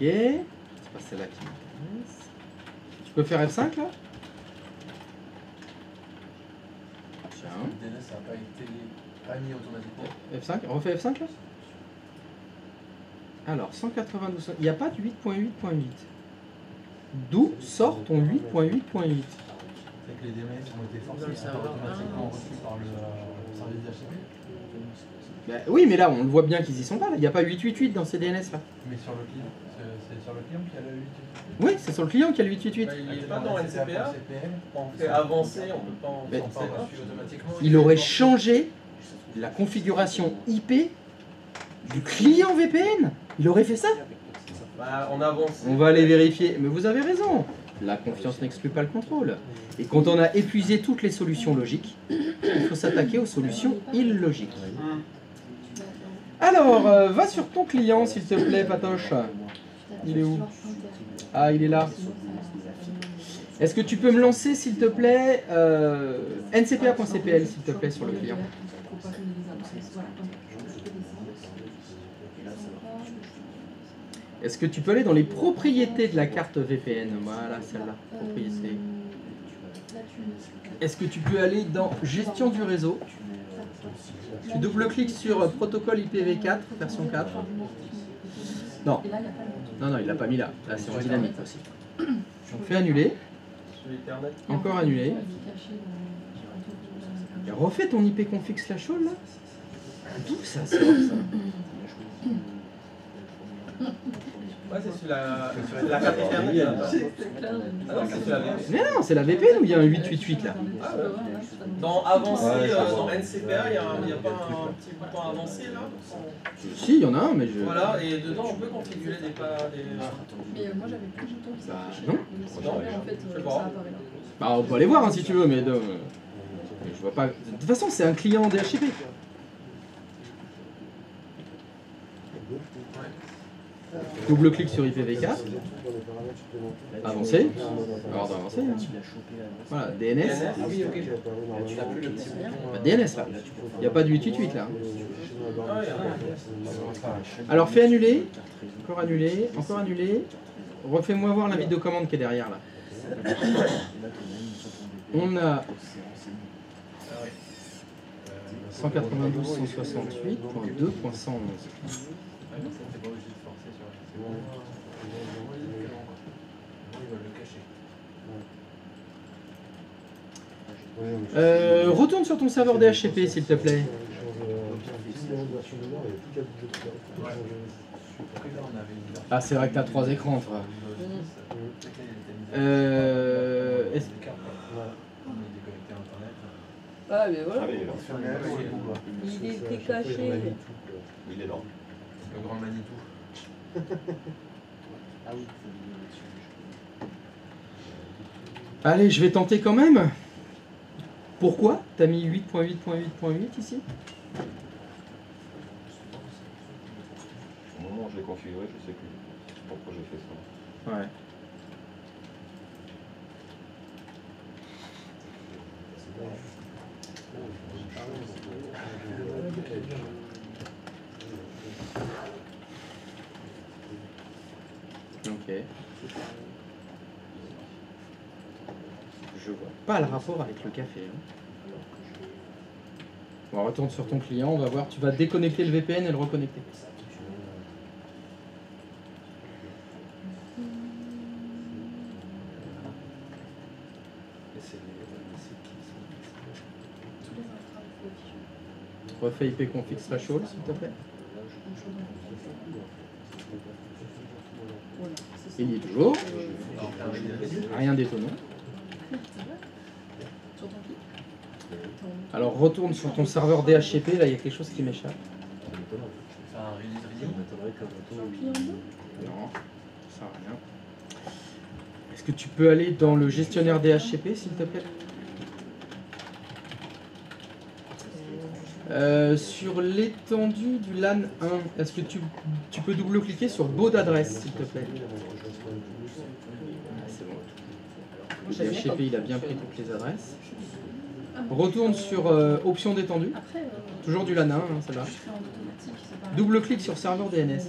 Ok, c'est pas celle-là qui m'intéresse. Tu peux faire F5 là? Tiens. Le DNS n'a pas été mis automatiquement. F5, refais F5 là? Alors, 192, il n'y a pas de 8.8.8. D'où sort ton 8.8.8? C'est que les DNS ont été forcés à être automatiquement reçus par le service DHCP. Bah, oui, mais là, on le voit bien qu'ils y sont pas. Là. Il n'y a pas 8.8.8 dans ces DNS là. Mais sur le client, c'est sur le client qu'il y a le 8. Oui, c'est sur le client qu'il y a le 8.8.8. Bah, il n'est pas dans NCPA. On fait avancer, on peut pas en Mais- s'en faire. automatiquement. Il aurait changé la configuration IP du client VPN. Il aurait fait ça. Bah, on avance. On va aller vérifier. Mais vous avez raison. La confiance n'exclut pas le contrôle. Et quand on a épuisé toutes les solutions logiques, il faut s'attaquer aux solutions illogiques. Alors, va sur ton client, s'il te plaît, Patoche. Il est où? Ah, il est là. Est-ce que tu peux me lancer, s'il te plaît, ncpa.cpl, s'il te plaît, sur le client? Est-ce que tu peux aller dans les propriétés de la carte VPN? Voilà, celle-là, propriété. Est-ce que tu peux aller dans gestion du réseau? Tu double-cliques sur protocole IPv4, version 4. Non, non, non, il l'a pas mis là. Là, c'est en dynamique aussi. On fait annuler. Sur Ethernet. Encore annuler. Et refais ton ipconfig/all là. D'où ça sort ça? Ouais, c'est sur la carte Ethernet. Ah non, c'est sur la VPN. Mais non, c'est la VPN où il y a un 888 là. Ah ouais. Dans avancer, dans NCPA, il n'y a pas un petit bouton avancé là? Si, il y en a un, mais je... Voilà, et dedans on peut configurer des pas. Mais moi j'avais plus de bouton qui Bah, s'affichait. non. Mais en fait, Je sais ça pas. apparaît là. Bah, on peut aller voir hein, si tu veux, mais je vois pas. De toute façon, c'est un client DHCP. Double-clic sur IPv4. Avancer. Alors d'avancer. Hein. Voilà, DNS. Ah oui, ok. Bah, DNS là. Il n'y a pas de 888 là. Ah, ouais, Alors fais annuler. Encore annuler. Encore annuler. Refais-moi voir la vidéo commande qui est derrière là. On a 192.168.2.111. Retourne sur ton serveur DHCP s'il te plaît. Ah c'est vrai que t'as 3 écrans toi. Ah, mais voilà. Allez, là. Il était caché. Il est là. Le grand Manitou. Ah oui, Allez, je vais tenter quand même. Pourquoi t'as mis 8.8.8.8 ici? Au moment où je l'ai configuré, je sais plus pourquoi j'ai fait ça. Ouais. Ok. Je vois pas le rapport avec le café. Hein. Bon, retourne sur ton client, on va voir. Tu vas déconnecter le VPN et le reconnecter. Refais IP config threshold, s'il te plaît. Il y est toujours. Rien d'étonnant. Alors retourne sur ton serveur DHCP, là il y a quelque chose qui m'échappe. C'est un release reading. Non, ça sert à rien. Est-ce que tu peux aller dans le gestionnaire DHCP, s'il te plaît? Sur l'étendue du LAN 1, est-ce que tu peux double-cliquer sur baud d'adresse, s'il te plaît? Ah, c'est bon. Le DHCP, il a bien pris toutes les adresses. Retourne sur option d'étendue. Toujours du LAN 1, hein, celle-là. Double-clique sur serveur DNS.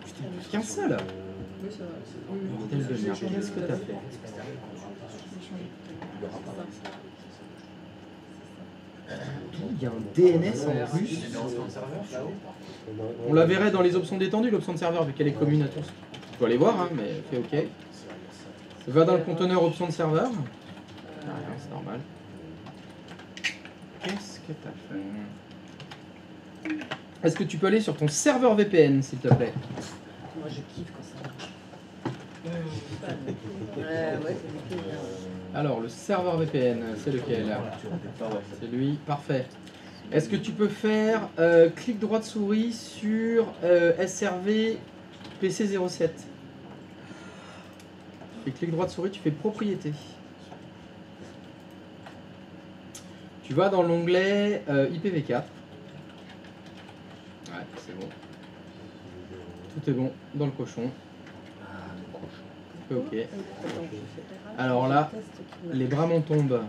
Putain, qu'un seul. Bordel de merde, qu'est-ce que t'as fait? Il y a un DNS en plus. On la verrait dans les options d'étendue, l'option de serveur, vu qu'elle est commune à tous. Tu peux aller voir, hein, mais fais OK. Va dans le conteneur option de serveur. Ah, rien, c'est normal. Qu'est-ce que t'as fait? Est-ce que tu peux aller sur ton serveur VPN, s'il te plaît? Moi, je kiffe quand ça marche. Ouais, c'est bien. Alors, le serveur VPN, c'est lequel? C'est lui, parfait. Est-ce que tu peux faire clic droit de souris sur SRV PC07? Et clic droit de souris, tu fais propriété. Tu vas dans l'onglet IPv4. Ouais, c'est bon. Tout est bon dans le cochon. Ok. Alors là, les bras m'en tombent.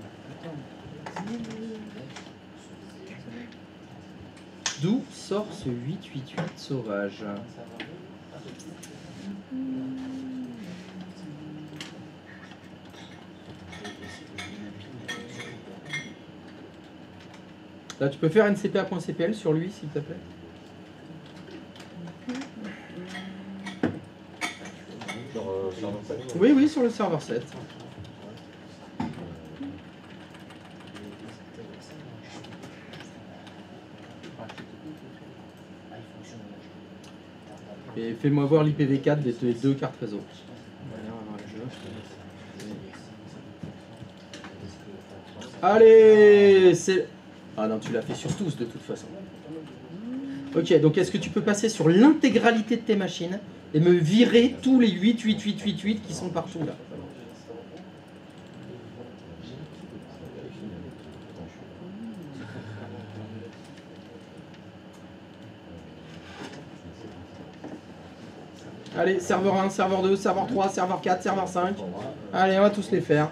D'où sort ce 888 sauvage? Là, tu peux faire ncpa.cpl sur lui, s'il te plaît. Oui, oui, sur le serveur 7. Et fais-moi voir l'IPv4 des deux cartes réseau. Allez, c'est... Ah non, tu l'as fait sur tous de toute façon. Ok, donc est-ce que tu peux passer sur l'intégralité de tes machines et me virer tous les 8 qui sont partout là? Allez, serveur 1, serveur 2, serveur 3, serveur 4, serveur 5. Allez, on va tous les faire.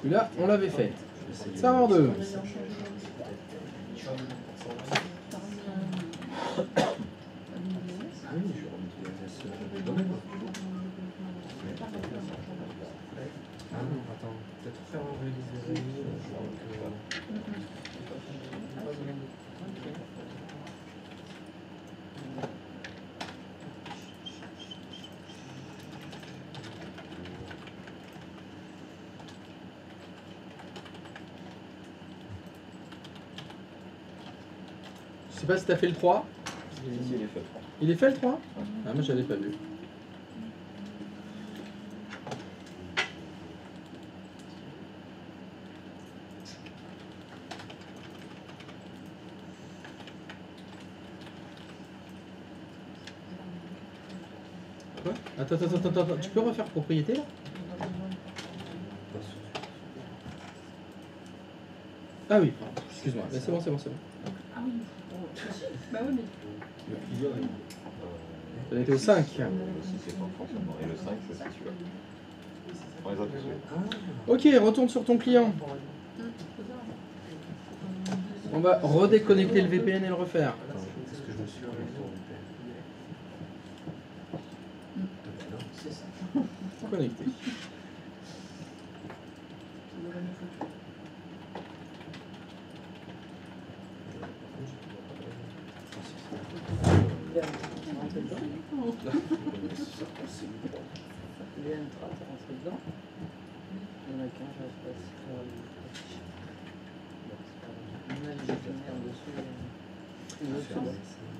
Celui-là, on l'avait fait. Serveur 2. sais pas si t'as fait le 3. Si, il est fait. Il est fait le 3 Ah, moi j'avais pas vu. Quoi? Attends, tu peux refaire propriété là? Ah oui, pardon, excuse-moi, mais c'est bon. Ah oui. Bah oui, mais. On était au 5. Si c'est pas forcément. Et le 5, c'est celui-là. On les a tous fait. Ok, retourne sur ton client. On va redéconnecter le VPN et le refaire. Est-ce que je me suis connecté au VPN? Connecté. Les N3, t'es rentré dedans. Il y en a qu'un, je reste pas.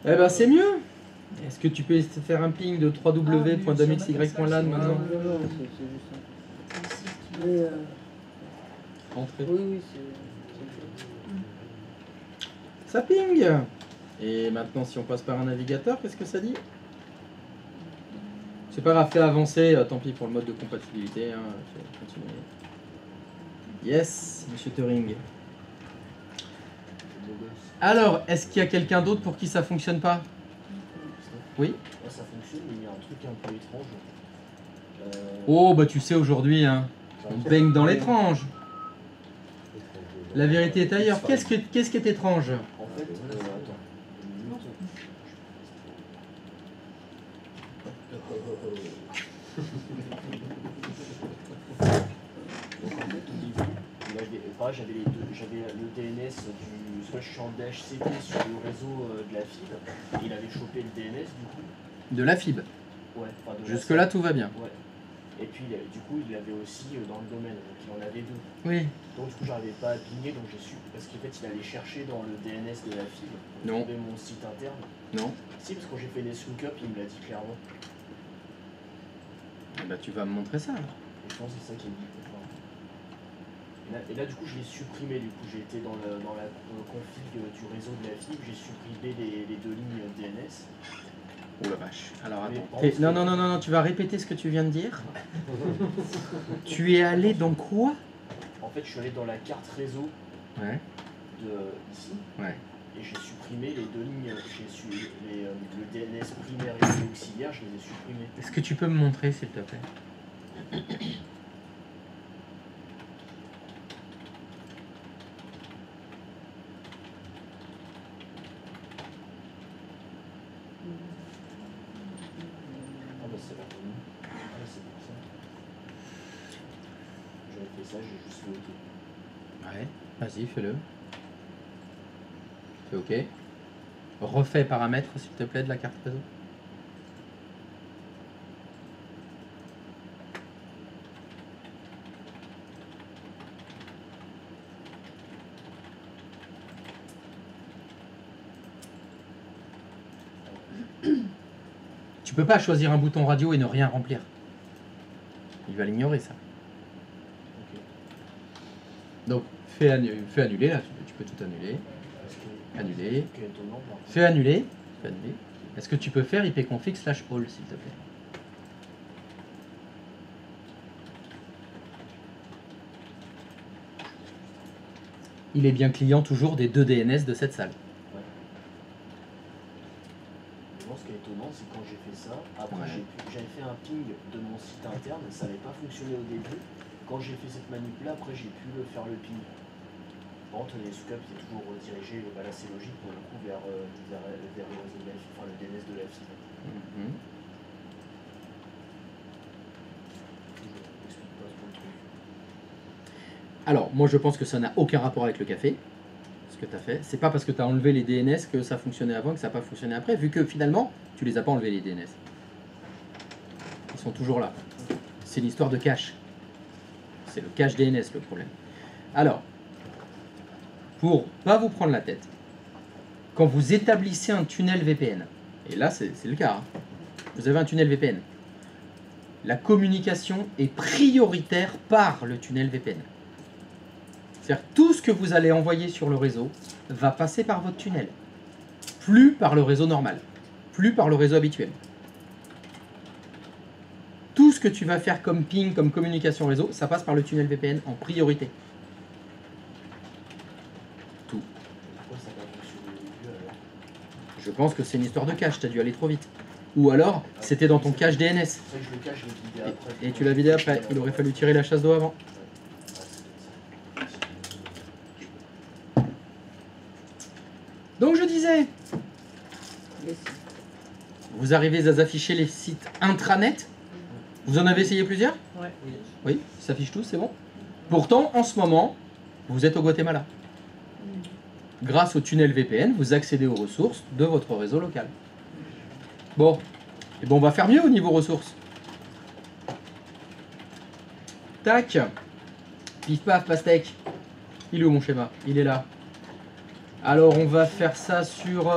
Eh ben c'est mieux. Est-ce que tu peux faire un ping de www.damxy.lan maintenant? Non, c'est juste un. Mais Entrée. oui, Ça ping. Et maintenant si on passe par un navigateur, qu'est-ce que ça dit? C'est pas grave, fais avancer, tant pis pour le mode de compatibilité. Hein, continuer. Yes, monsieur Turing. Alors, est-ce qu'il y a quelqu'un d'autre pour qui ça fonctionne pas? Oui. Ça fonctionne, mais il y a un truc un peu étrange. Oh, bah tu sais, aujourd'hui, hein, on baigne dans l'étrange. La vérité est ailleurs. Qu'est-ce qui est étrange? En fait, attends. Donc en fait, au début, j'avais les deux. J'avais le DNS du. Soit je suis en DHCP sur le réseau de la fibre, et il avait chopé le DNS du coup. De la fibre. Ouais, enfin de la Jusque-là, tout va bien. Ouais. Et puis du coup, il avait aussi dans le domaine, donc il en avait deux. Oui. Donc du coup, j'arrivais pas à pinguer, donc j'ai su. Parce qu'en fait, il allait chercher dans le DNS de la fibre pour Non. trouver mon site interne. Non. Si, parce que quand j'ai fait des lookups, il me l'a dit clairement. Eh bah tu vas me montrer ça. Alors. Et je pense que c'est ça qui me dit. Et là, du coup, je l'ai supprimé. Du coup, j'ai été dans la config du réseau de la fibre, j'ai supprimé les deux lignes DNS. Oh la vache. Alors Mais attends. Non, tu vas répéter ce que tu viens de dire. Tu es allé dans quoi? En fait, je suis allé dans la carte réseau Ouais. ici. Ouais. Et j'ai supprimé les deux lignes. Le DNS primaire et le auxiliaire, je les ai supprimés. Est-ce que tu peux me montrer, s'il te plaît? Ah bah c'est là. Ah c'est pour ça. J'avais fait ça, j'ai juste fait OK. Ouais. Vas-y, fais-le. Fais OK. Refais paramètres, s'il te plaît, de la carte réseau. Tu peux pas choisir un bouton radio et ne rien remplir. Il va l'ignorer, ça. OK. Donc, fais annuler, là, tu peux tout annuler. Annuler. Ok, étonnant, par contre. Fais annuler. Est-ce que tu peux faire ipconfig/all, s'il te plaît? Il est bien client toujours des deux DNS de cette salle. Moi, ce qui est étonnant, c'est que quand j'ai fait ça, après Ouais. j'avais fait un ping de mon site interne, ça n'avait pas fonctionné au début. Quand j'ai fait cette manip-là, après j'ai pu faire le ping. Par contre, les sookups étaient toujours redirigés, là c'est logique pour le coup, vers le réseau de la fibre, enfin le DNS de la fibre. Mhm. Je n'explique pas trop le truc. Alors, moi je pense que ça n'a aucun rapport avec le café, ce que tu as fait. C'est pas parce que tu as enlevé les DNS que ça fonctionnait avant, que ça n'a pas fonctionné après, vu que finalement, tu les as pas enlevés les DNS. Ils sont toujours là. C'est une histoire de cache. C'est le cache DNS le problème. Alors, pour pas vous prendre la tête, quand vous établissez un tunnel VPN, et là c'est le cas, hein, vous avez un tunnel VPN, la communication est prioritaire par le tunnel VPN. C'est-à-dire que tout ce que vous allez envoyer sur le réseau va passer par votre tunnel, plus par le réseau normal, plus par le réseau habituel. Tout ce que tu vas faire comme ping, comme communication réseau, ça passe par le tunnel VPN en priorité. Tout. Pourquoi ça n'a pas fonctionné au début alors? Je pense que c'est une histoire de cache, tu as dû aller trop vite. Ou alors, c'était dans ton cache DNS. C'est vrai que je le cache, je l'ai vidé après. Et tu l'as vidé après. Il aurait fallu tirer la chasse d'eau avant. Donc je disais, vous arrivez à afficher les sites intranet. Vous en avez essayé plusieurs? Ouais. Oui, ils s'affichent tous, c'est bon. Pourtant, en ce moment, vous êtes au Guatemala. Grâce au tunnel VPN, vous accédez aux ressources de votre réseau local. Bon, et bon, on va faire mieux au niveau ressources. Tac. Pif paf pastèque. Il est où mon schéma? Il est là. Alors on va faire ça sur...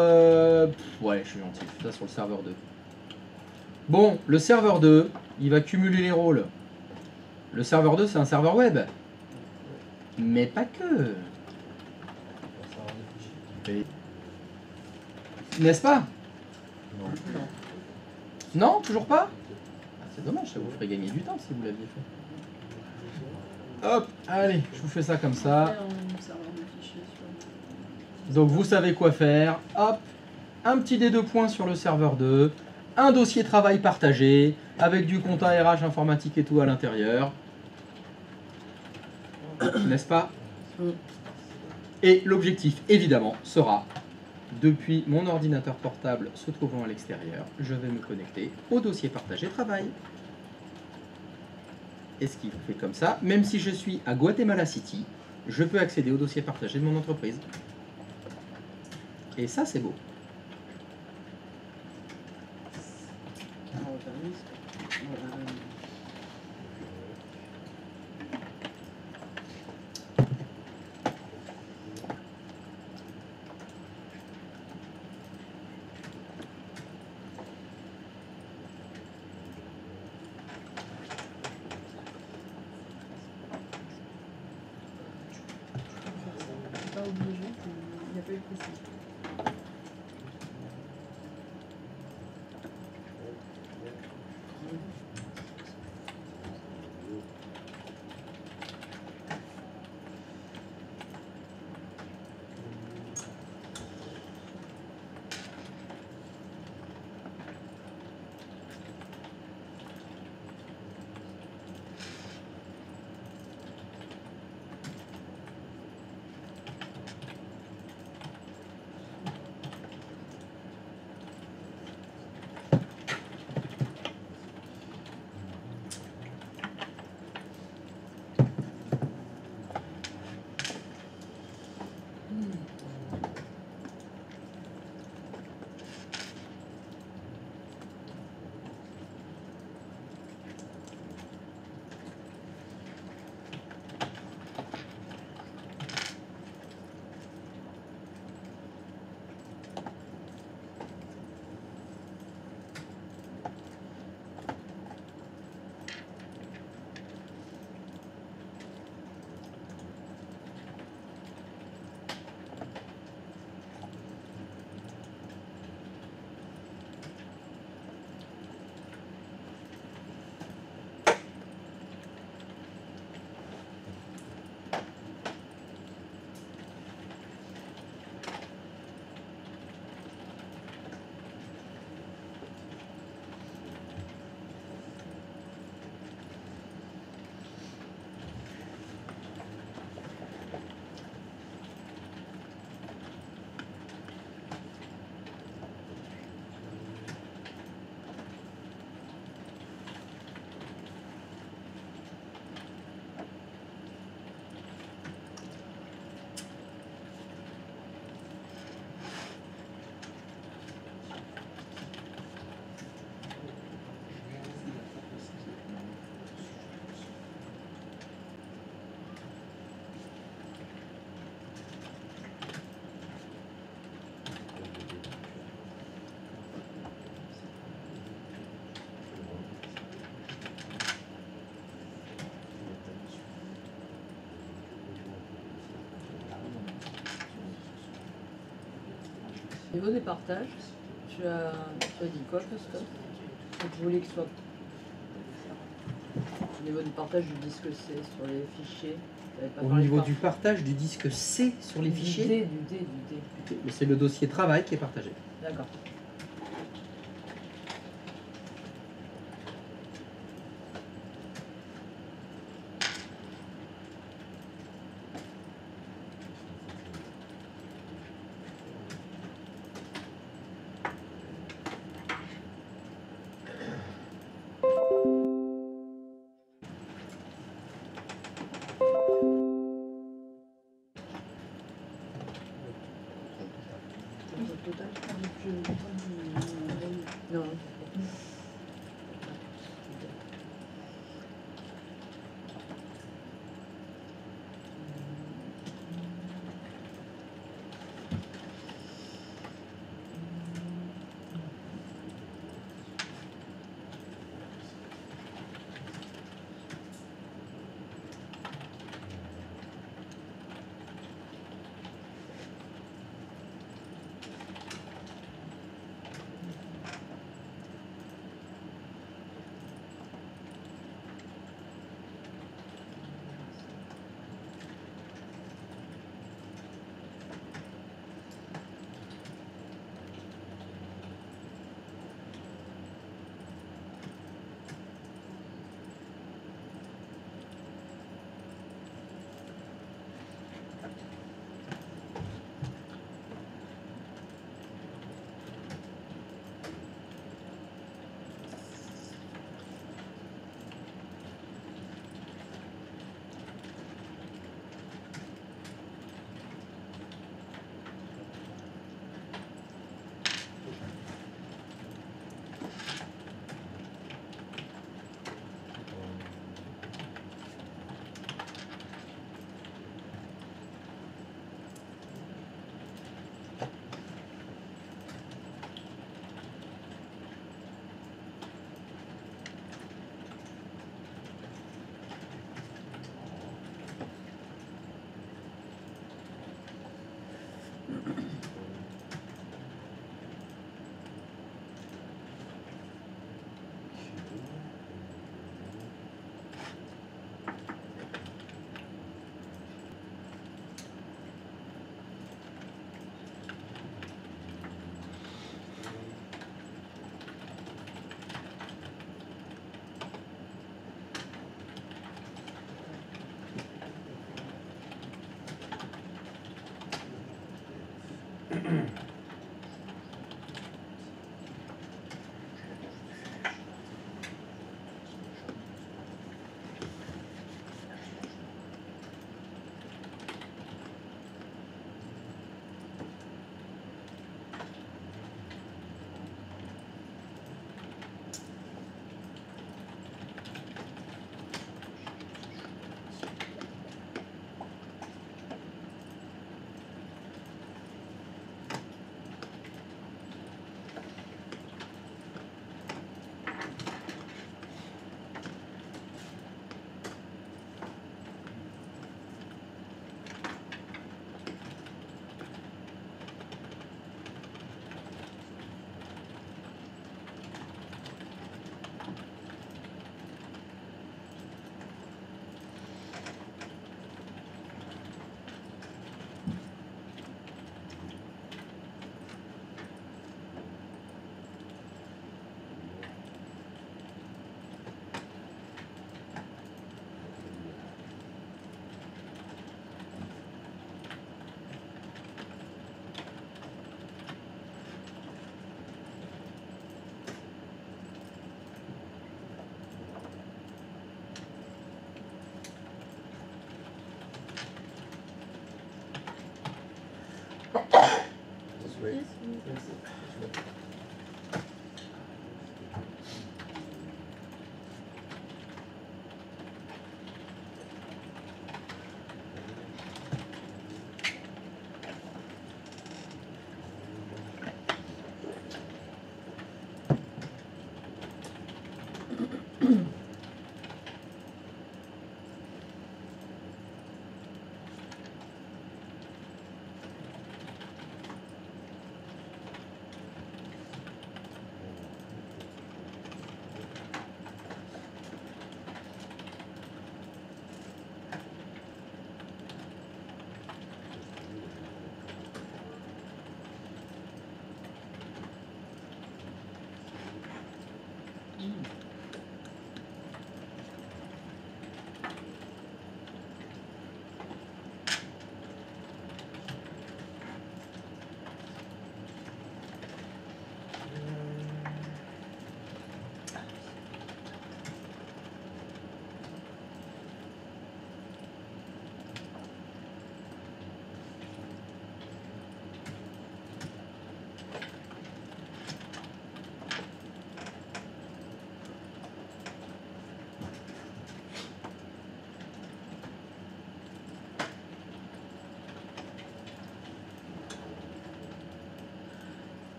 Ouais, je suis gentil, ça sur le serveur 2. Bon, le serveur 2, il va cumuler les rôles. Le serveur 2, c'est un serveur web. Mais pas que. N'est-ce pas? Non, toujours pas? Ah, c'est dommage, ça vous ferait gagner du temps si vous l'aviez fait. Hop, allez, je vous fais ça comme ça. Donc vous savez quoi faire. Hop, un petit des 2 points sur le serveur 2. Un dossier travail partagé, avec du compte RH informatique et tout à l'intérieur. N'est-ce pas? Et l'objectif, évidemment, sera, depuis mon ordinateur portable se trouvant à l'extérieur, je vais me connecter au dossier partagé travail. Et ce qui fait comme ça, même si je suis à Guatemala City, je peux accéder au dossier partagé de mon entreprise. Et ça, c'est beau. Pas obligeant, il n'y a pas eu de précision. Au niveau des partages, tu as dit quoi, Christophe? Tu voulais que ce soit. Au niveau du partage du disque C sur les fichiers. Au niveau du partage du disque C sur les fichiers. Du D. Mais c'est le dossier travail qui est partagé. D'accord. Non.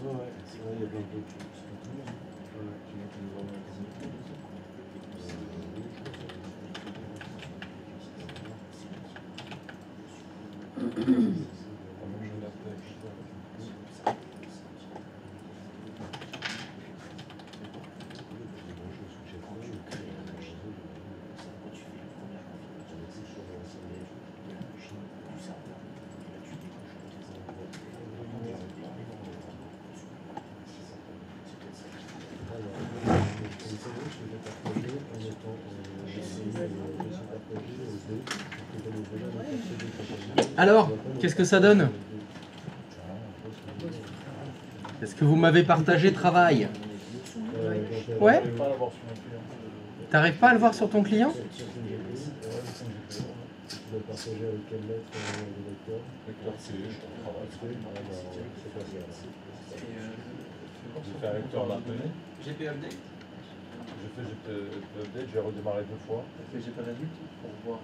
il y a plein de trucs. Alors, qu'est-ce que ça donne? Est-ce que vous m'avez partagé travail? Ouais? T'arrives pas à le voir sur ton client? J'ai fait un lecteur maintenu. GP update. J'ai fait GP update, j'ai redémarré 2 fois. T'as fait GP résulte pour voir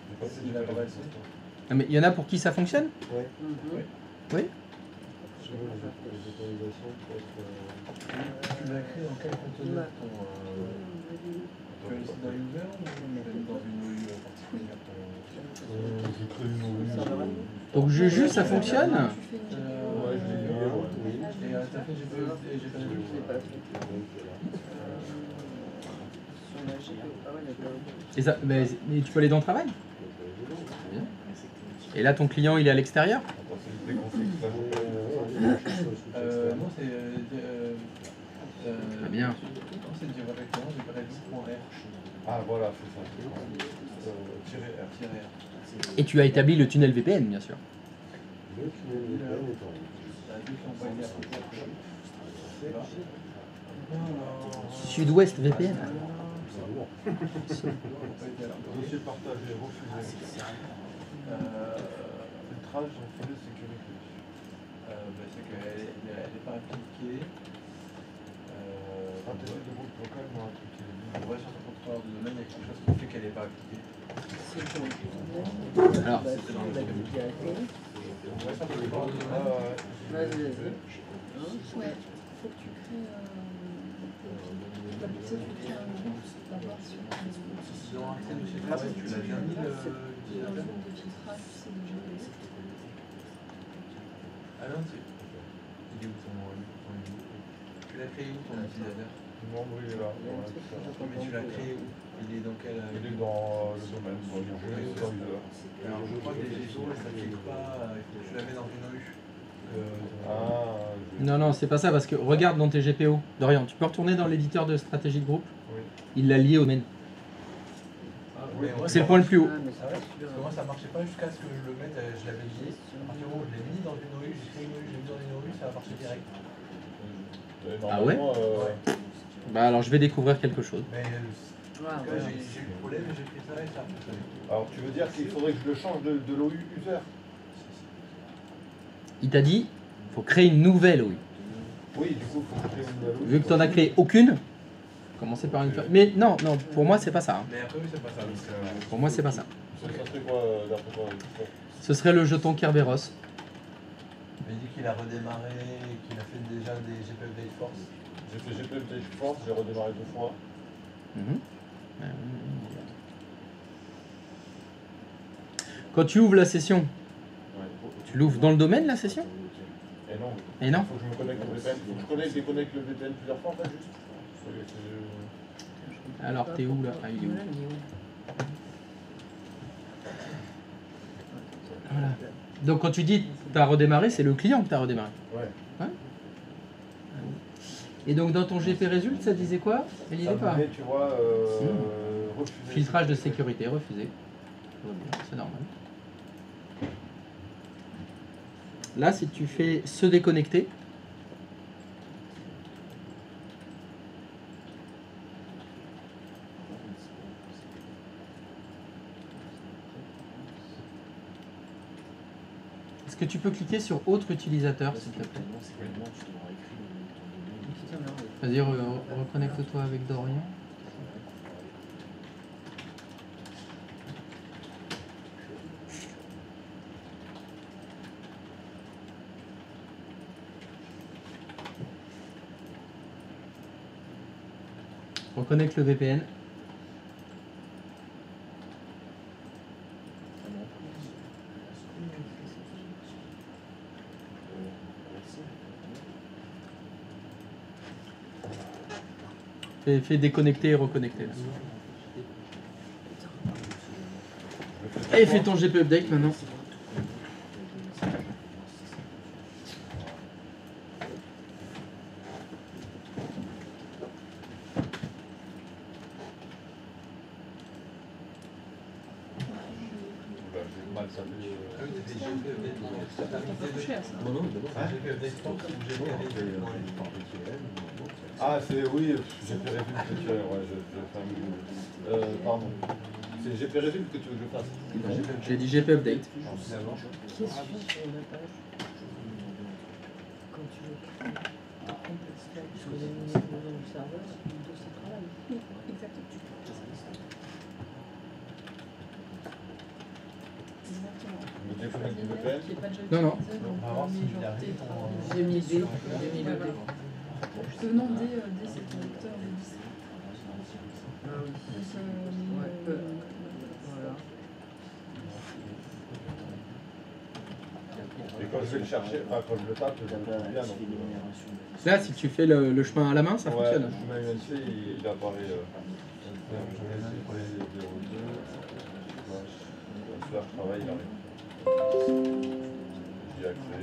J'ai pas fait s'il GP a résulte. progressé. Ah, mais il y en a pour qui ça fonctionne? Ouais. Oui? Les autorisations pour être, Tu l'as créé dans quel conteneur ton tu as laissé dans user ou tu l'as mis dans une OU particulière J'ai créé une OU. Donc Juju, ça fonctionne? Ouais, je l'ai lié, ouais. Et t'as fait GP résulte? Et ça, mais tu peux aller dans le travail? Et là, ton client, il est à l'extérieur? Attends, c'est le déconfig. Non, c'est Très bien. non, c'est directement GP-réduit.r. Ah, voilà, c'est ça. -R. Et tu as établi le tunnel VPN, bien sûr. le tunnel VPN est en route. Sud-Ouest VPN. Dossier partagé, refusé. Filtrage, filet sécurité. C'est qu'elle n'est pas appliquée. Stratégie de groupe local non appliquée. On voit sur ton contrôleur de domaine, il y a quelque chose qui fait qu'elle n'est pas appliquée. Alors, On voit sur ton contrôleur de domaine. Vas-y. Ouais, faut que tu crées. Comme tu sais, tu crées un groupe d'abord sur Dans accès de chez travail, tu l'as bien mis dans le l'utilisateur. groupe de filtrage, tu sais déjà. Ah non, il est où ton tu l'as créé où ton utilisateur? Membre, il est là. Mais tu l'as créé où? Il est dans quel Il est dans le domaine, dans les jeux, dans user. Alors je crois que les GPO, ça ne clique pas, il faut que tu la mets dans une OU. Ah, non, non, c'est pas ça, parce que regarde dans tes GPO. Dorian, tu peux retourner dans l'éditeur de stratégie de groupe? oui. Il l'a lié au domaine. Oui, C'est le point le plus haut. Ah ouais, parce que moi ça marchait pas jusqu'à ce que je le mette, je l'avais lié. À partir du moment où je l'ai mis dans une OU, j'ai créé une OU, je l'ai mis dans une OU, ça va marcher direct. Ah ouais? Bah alors je vais découvrir quelque chose. Mais en tout cas, j'ai eu le problème et j'ai pris ça et ça. Alors, tu veux dire qu'il faudrait que je le change de l'OU user? Il t'a dit, faut créer une nouvelle OU. Oui, du coup, il faut que je crée une nouvelle OU. Vu que tu n'en as créé aucune, commencer par une. Mais non, non, pour moi c'est pas ça. Hein. Mais après, oui, c'est pas ça. Donc, Pour moi c'est pas ça. Ça serait quoi, d'après toi? Ce serait le jeton Kerberos. il dit qu'il a redémarré et qu'il a fait déjà des GP Update Force. J'ai fait GP Update Force, j'ai redémarré 2 fois. Mhm. Quand tu ouvres la session, Ouais. tu l'ouvres dans le domaine la session? Et non. Et non? Il faut que je me connecte au VPN. Il faut que je connecte, déconnecte le VPN plusieurs fois, en fait, juste. Alors t'es où là? Ah, il est où? Voilà. Donc quand tu dis t'as redémarré, c'est le client que t'as redémarré. Ouais. Ouais. Et donc dans ton GP Result, ça disait quoi? Il Ça est pas. me met, tu vois, refuser. Filtrage de sécurité, refusé. C'est normal. Là, si tu fais se déconnecter, est-ce que tu peux cliquer sur autre utilisateur, s'il te plaît? Vas-y, reconnecte-toi avec Dorian. Reconnecte le VPN. Fais déconnecter et reconnecter. Là. Et fais ton GP update maintenant. Ah, c'est oui, GP Résume que tu as. Ouais, je fais un pardon. C'est GP Résume que tu veux que je fasse. J'ai dit GP update. Qui est suivi sur la page quand tu veux créer un complexe file, parce que le nom du serveur, c'est le dossier de travail. Exactement. Me déconnecte du VPN. Non, non. J'ai mis D, j'ai mis le D. Non, D, c'est ton lecteur de 10. Ah oui. Voilà. Et quand je vais le chercher, enfin quand je le tape, je le trouve bien. Donc, Là, si tu fais le chemin à la main, ça ouais, fonctionne. le chemin UNC, il apparaît. Slash travail, il arrive. J'y ai accès.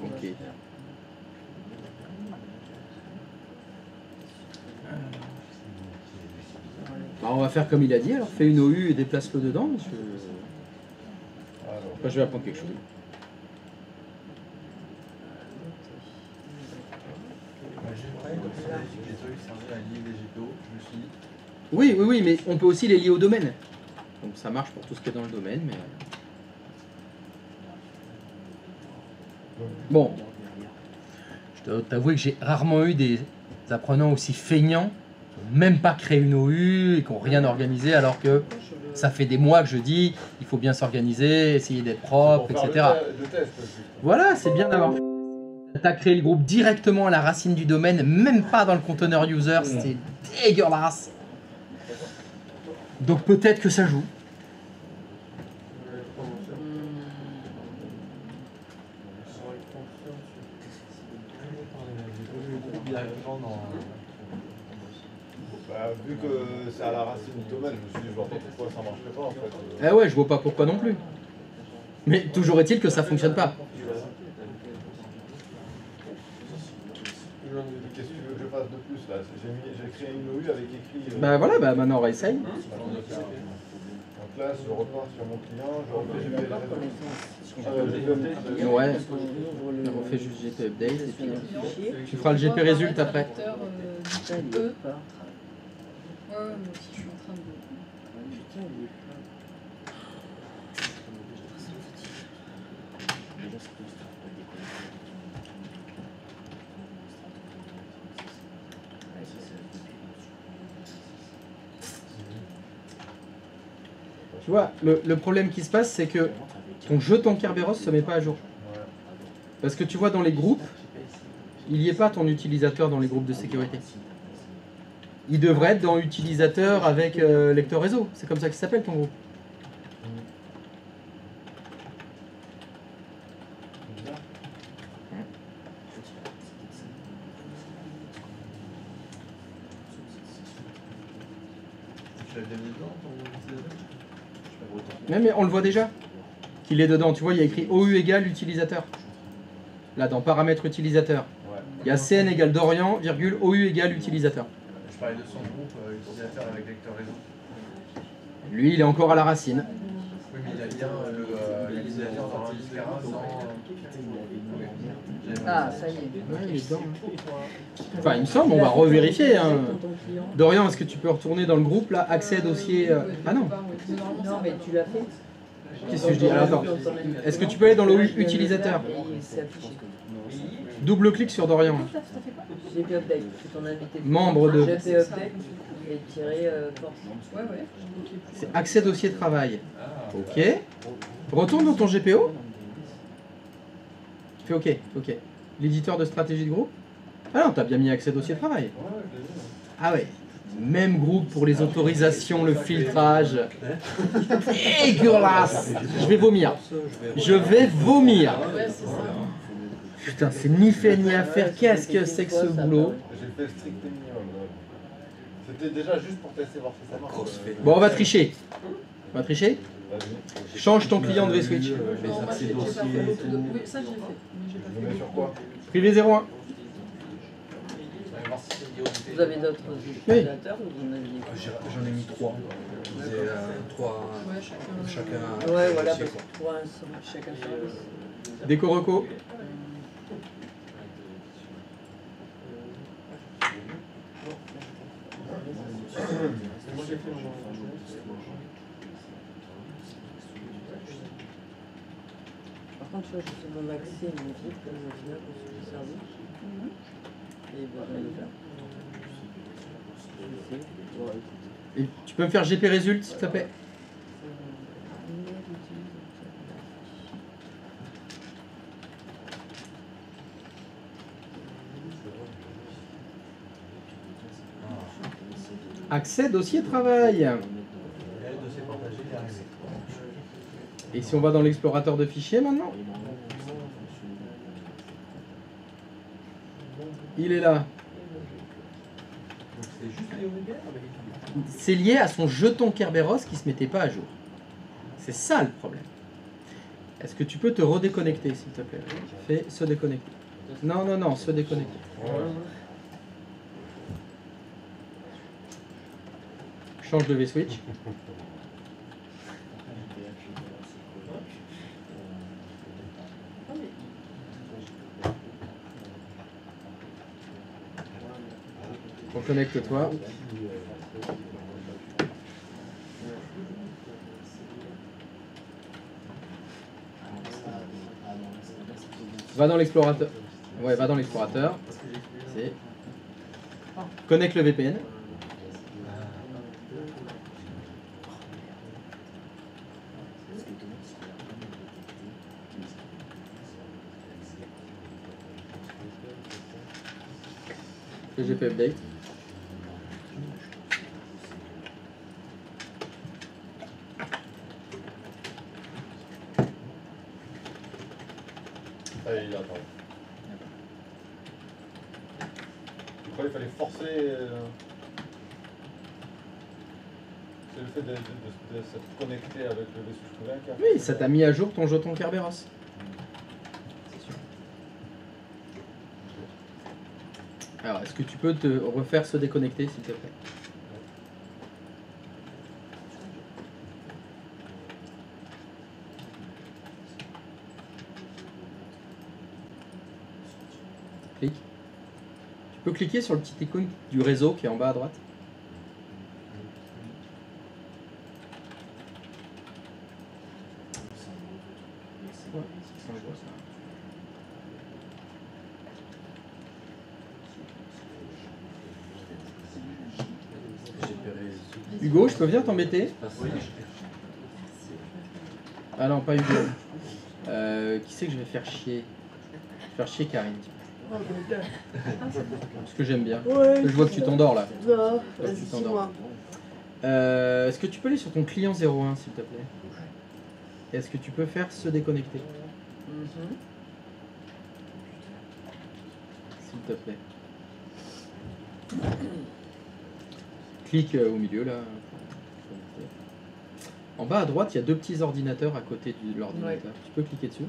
Ok. Bah, on va faire comme il a dit, alors fais une OU et déplace-le dedans, monsieur. Alors, Enfin, je vais apprendre quelque chose. J'aimerais que les OU servaient à lier des GPO, je me suis dit. Oui, oui, oui, mais on peut aussi les lier au domaine. Donc ça marche pour tout ce qui est dans le domaine, mais... Bon. Je dois t'avouer que j'ai rarement eu des apprenants aussi feignants, qui n'ont même pas créé une OU et qui n'ont rien organisé, alors que ça fait des mois que je dis, il faut bien s'organiser, essayer d'être propre, etc. Voilà, c'est bien d'avoir fait. Tu as créé le groupe directement à la racine du domaine, même pas dans le conteneur user, c'était dégueulasse. Donc peut-être que ça joue. Bah, vu que c'est à la racine du domaine, je me suis dit, je vois pas pourquoi ça marcherait pas en fait. Eh ouais, je vois pas pourquoi non plus. Mais toujours est-il que ça fonctionne pas. Qu'est-ce que tu veux que je fasse de plus là? J'ai créé une OU avec écrit. Bah voilà, bah maintenant on réessaye. Donc là, je repars sur mon client, je refais Ouais, on refait juste GP update et puis tu feras le GP résultat après. Ouais, moi aussi je suis en train de... Tu vois, le problème qui se passe, c'est que ton jeton Kerberos se met pas à jour. Parce que tu vois, dans les groupes, il n'y est pas ton utilisateur dans les groupes de sécurité. Il devrait être dans utilisateur avec lecteur réseau. C'est comme ça qu'il s'appelle ton groupe. Tu l'as bien mis dedans, ton utilisateur? Mais on le voit déjà. Qu'il est dedans. Tu vois, il y a écrit OU égale utilisateur. Là, dans paramètres utilisateur. Il y a CN égale Dorian, virgule, OU égale utilisateur. Je parlais de son groupe utilisateur avec lecteur réseau. Lui, il est encore à la racine. Oui, mais il a bien l'utilisateur dans l'Indicara sans... Ah, ça y est. Ouais, il est dedans. Enfin, il me semble, on va revérifier. Hein. Dorian, est-ce que tu peux retourner dans le groupe, là, accès dossier... Ah non. Non, mais tu l'as fait. Qu'est-ce que je dis? Alors, attends. Est-ce que tu peux aller dans l'OU utilisateur? Double-clic sur Dorian. GP Update, c'est ton invité. Membre de... GP Update et tirer force. Ouais, ouais. C'est accès dossier travail. Ok. Retourne dans ton GPO. Fais OK, OK. L'éditeur de stratégie de groupe. Ah non, t'as bien mis accès dossier travail. Ah ouais. Même groupe pour les autorisations, le filtrage. Dégueulasse. Je vais vomir. Je vais vomir. Ouais, c'est ça. Putain, c'est ni fait ni à faire. Qu'est-ce que c'est que ce boulot? J'ai fait le strict minimum. C'était déjà juste pour tester voir si ça marche. Bon, on va tricher. On va tricher. Vas-y. Change ton client de V-Switch. Non, moi, j'ai pas fait beaucoup de... Oui, ça, j'ai fait. Mais j'ai pas Je fait le mets sur beaucoup. quoi? Privé 01. Vous avez d'autres utilisateurs ou vous en aviez? J'en ai mis 3. C'est 3 Ouais, chacun. Ouais, voilà, dossier, parce que pour un chacun son. Déco reco. Moi j'ai fait mon. Par contre, tu vois, je sais mon accès est mon vide comme au final pour ce service. Et besoin de le faire. Je sais. Bon, écoute. Et tu peux me faire GP Result, s'il te plaît? Accès, dossier, travail. Et si on va dans l'explorateur de fichiers maintenant? Il est là. C'est lié à son jeton Kerberos qui se mettait pas à jour. C'est ça le problème. Est-ce que tu peux te redéconnecter, s'il te plaît? Fais se déconnecter. Non, non, non, se déconnecter. Change de V-Switch. Reconnecte-toi. Va dans l'explorateur. Ouais, va dans l'explorateur. C'est. Connecte le VPN. GP update. Allez, il attend. Tu crois qu'il fallait forcer. C'est le fait de se connecter avec le V-Switch qui a Oui, ça t'a mis à jour ton jeton Kerberos. C'est sûr. Alors, est-ce que tu peux te refaire se déconnecter, s'il te plaît? Clique. Tu peux cliquer sur le petit icône du réseau qui est en bas à droite. Ouais, ça, je vois ça. Hugo, je peux venir t'embêter? Ah non, pas Hugo. Qui c'est que je vais faire chier? Je vais faire chier Karine. Parce que j'aime bien. Ouais, Je vois que tu t'endors là. Non, Je vois que tu vas-y, t'endors. dis-moi. Est-ce que tu peux aller sur ton client 01 s'il te plaît? Et est-ce que tu peux faire se déconnecter? S'il te plaît. Clique au milieu là. En bas à droite, il y a deux petits ordinateurs à côté de l'ordinateur. Ouais. Tu peux cliquer dessus.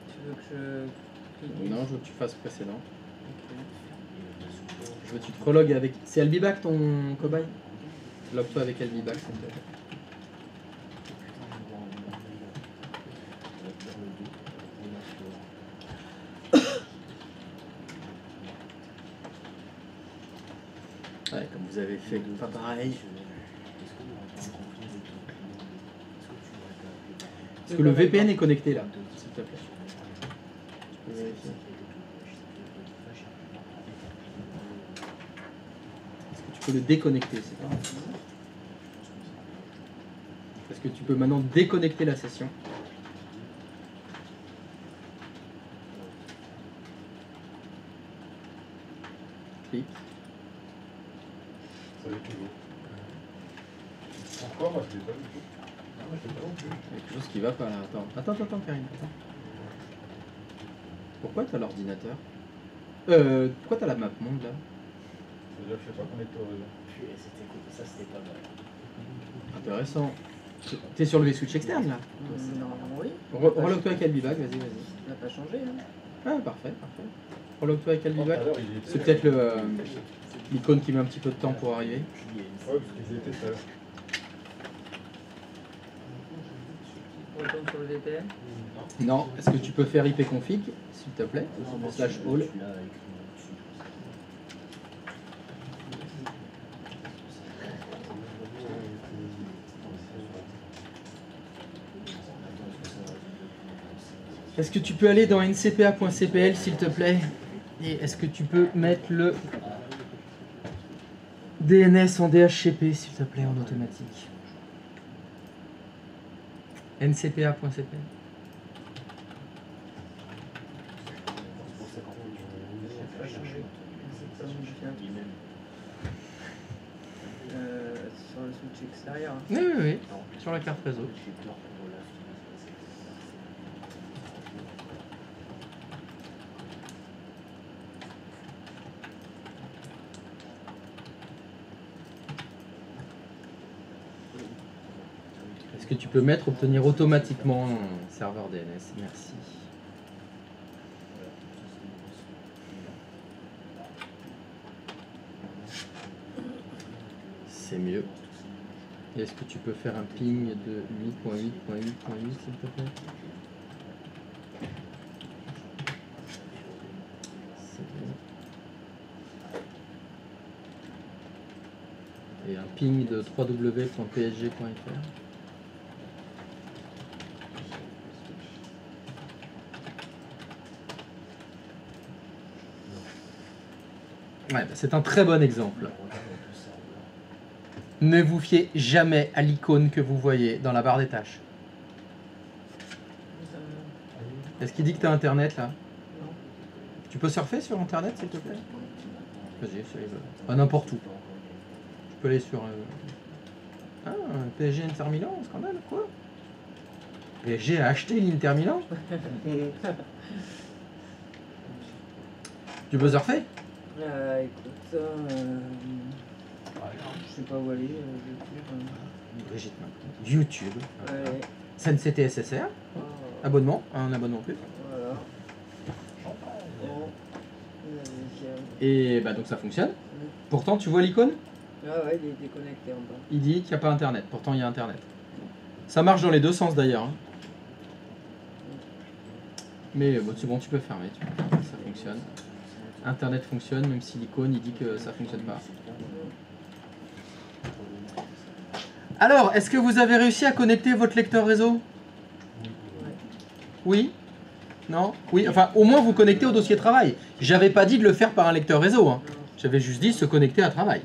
Tu veux que je clique? Non, je veux que tu fasses précédent. Je veux que tu te relogues avec. C'est Albibac ton cobaye? Log-toi avec Albibac s'il te plaît. Ouais, comme vous avez fait, pas pareil. Est-ce que le VPN est connecté là, s'il te plaît? Tu peux vérifier. Est-ce que tu peux le déconnecter? C'est pas grave. Est-ce que tu peux maintenant déconnecter la session? Il y a quelque chose qui va pas là. Attends, Karine. Attends. Pourquoi t'as l'ordinateur pourquoi t'as la map monde là? C'est-à-dire que je sais pas connecté au réseau. Puis c'était cool, ça c'était pas mal. Intéressant. T'es sur le V-Switch externe là? Non, oui. Relog-toi avec Albivac, vas-y. Ça n'a pas changé. Hein. Ah, parfait. Relog-toi avec Albivac. Tout à l'heure, il était- C'est peut-être l'icône qui met un petit peu de temps pour arriver. Ouais, parce qu'ils étaient tout à l'heure. On retourne sur le VPN. Non, est-ce que tu peux faire ipconfig, s'il te plaît? Slash all. Est-ce que tu peux aller dans ncpa.cpl s'il te plaît? Et est-ce que tu peux mettre le DNS en DHCP s'il te plaît en automatique? ncpa.cpl. Ça n'a pas changé. C'est pas modifié un truc. Sur le switch extérieur. Oui, oui, oui, sur la carte réseau. Est-ce que tu peux mettre obtenir automatiquement un serveur DNS? Merci. C'est mieux. Et est-ce que tu peux faire un ping de 8.8.8.8 s'il te plaît? C'est bon. Et un ping de www.psg.fr. Ouais, bah c'est un très bon exemple. Ne vous fiez jamais à l'icône que vous voyez dans la barre des tâches. Est-ce qu'il dit que tu as internet là? Tu peux surfer sur internet s'il te plaît? Vas-y, à n'importe où. Tu peux aller sur... Ah, PSG Inter Milan, scandale, quoi? PSG a acheté l'Inter Milan? Tu peux surfer? Écoute, je sais pas où aller, Brigitte, YouTube. Allez. SNCT SSR. Abonnement, un abonnement plus. Voilà. Bon. Et bah donc ça fonctionne. Pourtant tu vois l'icône? Ah ouais, il est déconnecté en bas. Il dit qu'il n'y a pas internet, pourtant il y a internet. Ça marche dans les deux sens d'ailleurs. Hein. Mais bon, c'est bon, tu peux fermer, ça fonctionne. Internet fonctionne, même si l'icône il dit que ça fonctionne pas. Alors, est-ce que vous avez réussi à connecter votre lecteur réseau? Oui? Non? Oui, enfin, au moins vous connectez au dossier travail. J'avais pas dit de le faire par un lecteur réseau. Hein. J'avais juste dit se connecter à travail.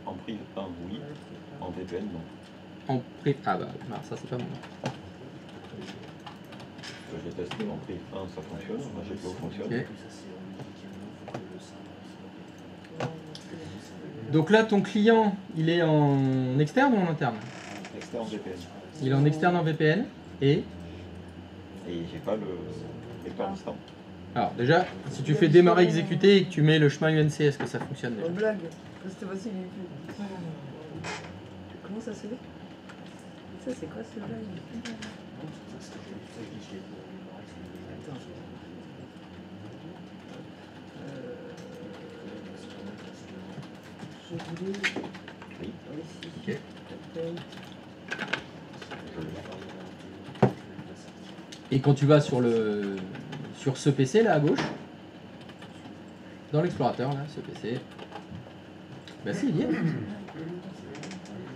En prive 1, oui. En VPN, non. En prive... Ah bah, non, ça c'est pas bon. J'ai testé en prive 1, ça fonctionne. Ma GPO fonctionne. Okay. Donc là, ton client, il est en externe ou en interne? Externe VPN. Il est en externe en VPN et j'ai pas le lecteur distant. Alors déjà, si tu fais démarrer exécuter et que tu mets le chemin UNC, est-ce que ça fonctionne déjà? On blague, cette fois-ci il est plus. Comment ça se fait? Ça c'est quoi ce blague? Attends. Je voulais... Oui. Ok. Et quand tu vas sur ce PC là à gauche, dans l'explorateur là, ce PC, bah si, il y est.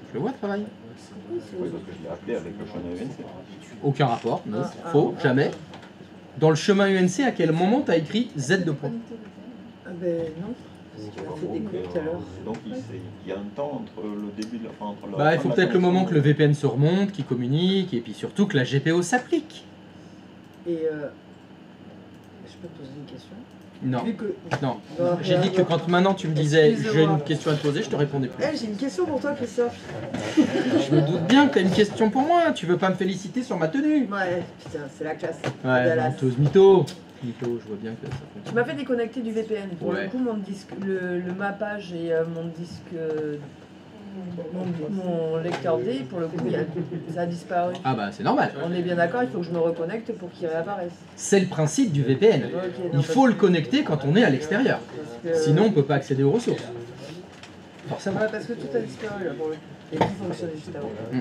Je le vois travailler. Oui, parce que je l'ai appelé avec le chemin UNC. Aucun rapport, non, faux, jamais. Dans le chemin UNC, à quel moment tu as écrit Z de point? Ah ben non. Parce qu'il a fait des coups tout à l'heure. Donc il y a un temps entre le début de la fin. Entre la Bah, il fin faut de la peut-être le connexion. moment que le VPN se remonte, qu'il communique, et puis surtout que la GPO s'applique. Et je peux te poser une question? Non, Vu que... non. Non, J'ai dit que quand maintenant tu me disais j'ai Excusez-moi. une question à te poser, je te répondais plus. Eh, j'ai une question pour toi, Christophe. Je me doute bien que t'as une question pour moi, tu veux pas me féliciter sur ma tenue. Ouais, putain, c'est la classe. Ouais, Dallas. menteuse, mytho. Mytho, je vois bien que ça Tu fonctionne. m'as fait déconnecter du VPN. Pour Ouais. le coup, mon disque, le mappage et mon disque, mon lecteur D, pour le coup, ça a disparu. Ah bah c'est normal. On est bien d'accord, il faut que je me reconnecte pour qu'il réapparaisse. C'est le principe du VPN. Ok, non, Il parce faut le que- connecter quand on est à l'extérieur. parce que- Sinon on peut pas accéder aux ressources. Forcément. Ouais, parce que tout a disparu là pour le coup. Et tout fonctionnait juste avant. Mm.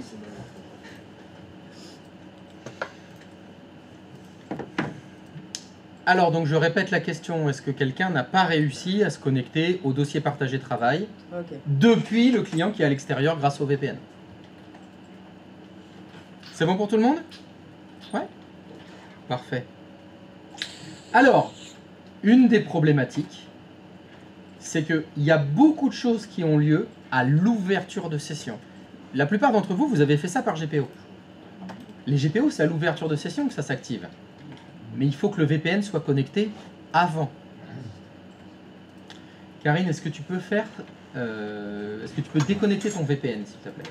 Alors donc je répète la question, est-ce que quelqu'un n'a pas réussi à se connecter au dossier partagé travail Ok. depuis le client qui est à l'extérieur grâce au VPN? C'est bon pour tout le monde? Ouais? Parfait. Alors, une des problématiques, c'est qu'il y a beaucoup de choses qui ont lieu à l'ouverture de session. La plupart d'entre vous, vous avez fait ça par GPO. Les GPO, c'est à l'ouverture de session que ça s'active. Mais il faut que le VPN soit connecté avant. Karine, est-ce que tu peux faire... est-ce que tu peux déconnecter ton VPN, s'il te plaît?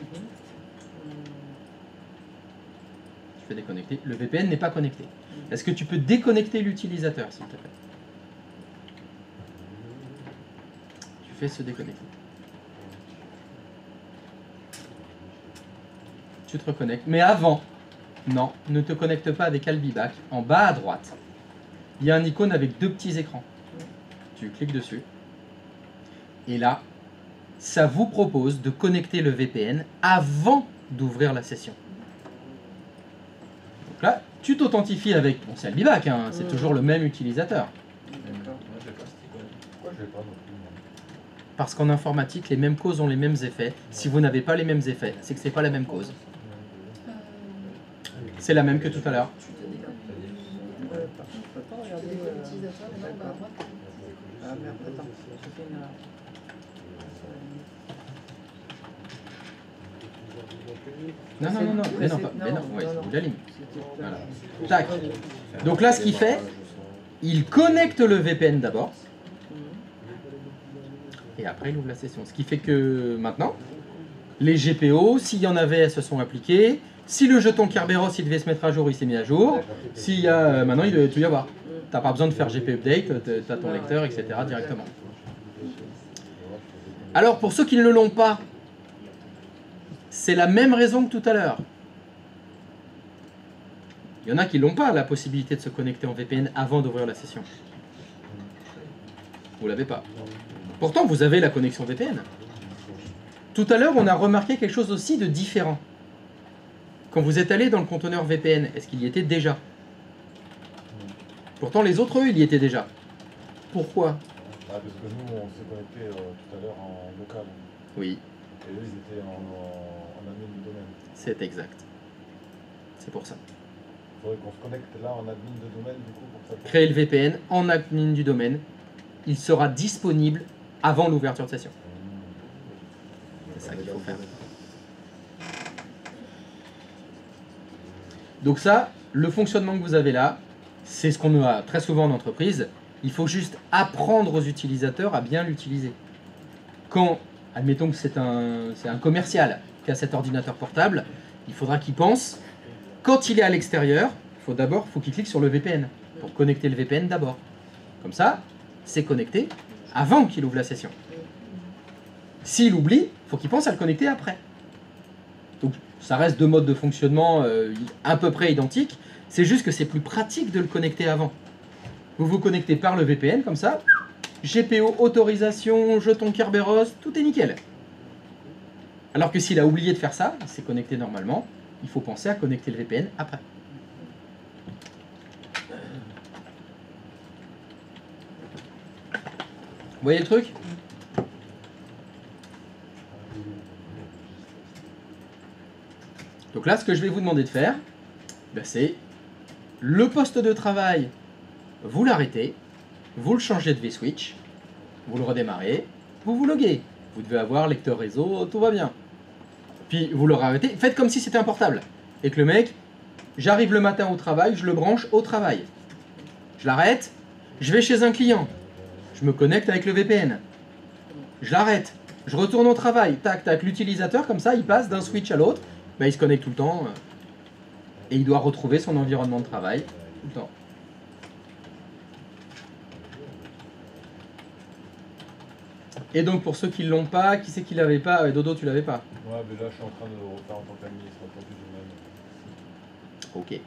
Tu fais déconnecter. Le VPN n'est pas connecté. Est-ce que tu peux déconnecter l'utilisateur, s'il te plaît? Tu fais se déconnecter. Tu te reconnectes. Mais avant, non, ne te connecte pas avec Albibac. En bas à droite, il y a un icône avec deux petits écrans. Tu cliques dessus. Et là, ça vous propose de connecter le VPN avant d'ouvrir la session. Donc là, tu t'authentifies avec... Bon, c'est Albibac, hein, c'est toujours le même utilisateur. Pourquoi je l'ai pas non plus, moi? Parce qu'en informatique, les mêmes causes ont les mêmes effets. Si vous n'avez pas les mêmes effets, c'est que c'est pas la même cause. C'est la même que tout à l'heure. Tu te déconnectes. Par contre, je peux pas Tu regarder. décolles l'utilisateur et là, on va à droite. Ah merde, attends, j'ai fait une erreur. Non, non, non, non, mais non, pas, mais non, ouais, non, c'est non. Boudalim. C'était- Voilà. Tac. Donc là, ce qu'il fait, il connecte le VPN d'abord, et après il ouvre la session. Ce qui fait que maintenant, les GPO, s'il y en avait, elles se sont appliquées. Si le jeton Kerberos, il devait se mettre à jour, il s'est mis à jour. S'il y a, maintenant, il doit tout y avoir. T'as pas besoin de faire GP update, t'as ton lecteur, etc. directement. Alors, pour ceux qui ne l'ont pas, c'est la même raison que tout à l'heure. Il y en a qui n'ont pas la possibilité de se connecter en VPN avant d'ouvrir la session. Vous l'avez pas. Pourtant, vous avez la connexion VPN. Tout à l'heure, on a remarqué quelque chose aussi de différent. Quand vous êtes allé dans le conteneur VPN, est-ce qu'il y était déjà? Pourtant, les autres, eux, ils y étaient déjà. Pourquoi? Ah, parce que nous, on s'est connecté tout à l'heure en local. Oui, Et eux, ils étaient en admin du domaine. c'est exact. C'est pour ça. Il faudrait qu'on se connecte là en admin de domaine, du coup, pour que ça... Créer le VPN en admin du domaine. Il sera disponible avant l'ouverture de session. C'est ça qu'il faut faire. Donc ça, le fonctionnement que vous avez là, c'est ce qu'on a très souvent en entreprise. Il faut juste apprendre aux utilisateurs à bien l'utiliser. Quand, admettons que c'est un commercial qui a cet ordinateur portable, il faudra qu'il pense, quand il est à l'extérieur, faut qu'il clique sur le VPN, pour connecter le VPN d'abord. Comme ça, c'est connecté avant qu'il ouvre la session. S'il oublie, il faut qu'il pense à le connecter après. Donc ça reste deux modes de fonctionnement à peu près identiques, c'est juste que c'est plus pratique de le connecter avant. Vous vous connectez par le VPN, comme ça, GPO, autorisation, jeton Kerberos, tout est nickel. Alors que s'il a oublié de faire ça, il s'est connecté normalement, il faut penser à connecter le VPN après. Vous voyez le truc? Donc là, ce que je vais vous demander de faire, ben, c'est le poste de travail, vous l'arrêtez, vous le changez de vSwitch, vous le redémarrez, vous vous loguez. Vous devez avoir lecteur réseau, tout va bien. Puis vous le arrêtez, faites comme si c'était un portable. Et que le mec, j'arrive le matin au travail, je le branche au travail. Je l'arrête, Je vais chez un client, je me connecte avec le VPN, je l'arrête, je retourne au travail, tac, tac, l'utilisateur, comme ça, il passe d'un switch à l'autre, bah, il se connecte tout le temps, et il doit retrouver son environnement de travail tout le temps. Et donc, pour ceux qui ne l'ont pas, qui c'est qui l'avait pas? Dodo, tu l'avais pas? Ouais, mais là, je suis en train de le refaire en tant qu'administrateur du domaine. Ok.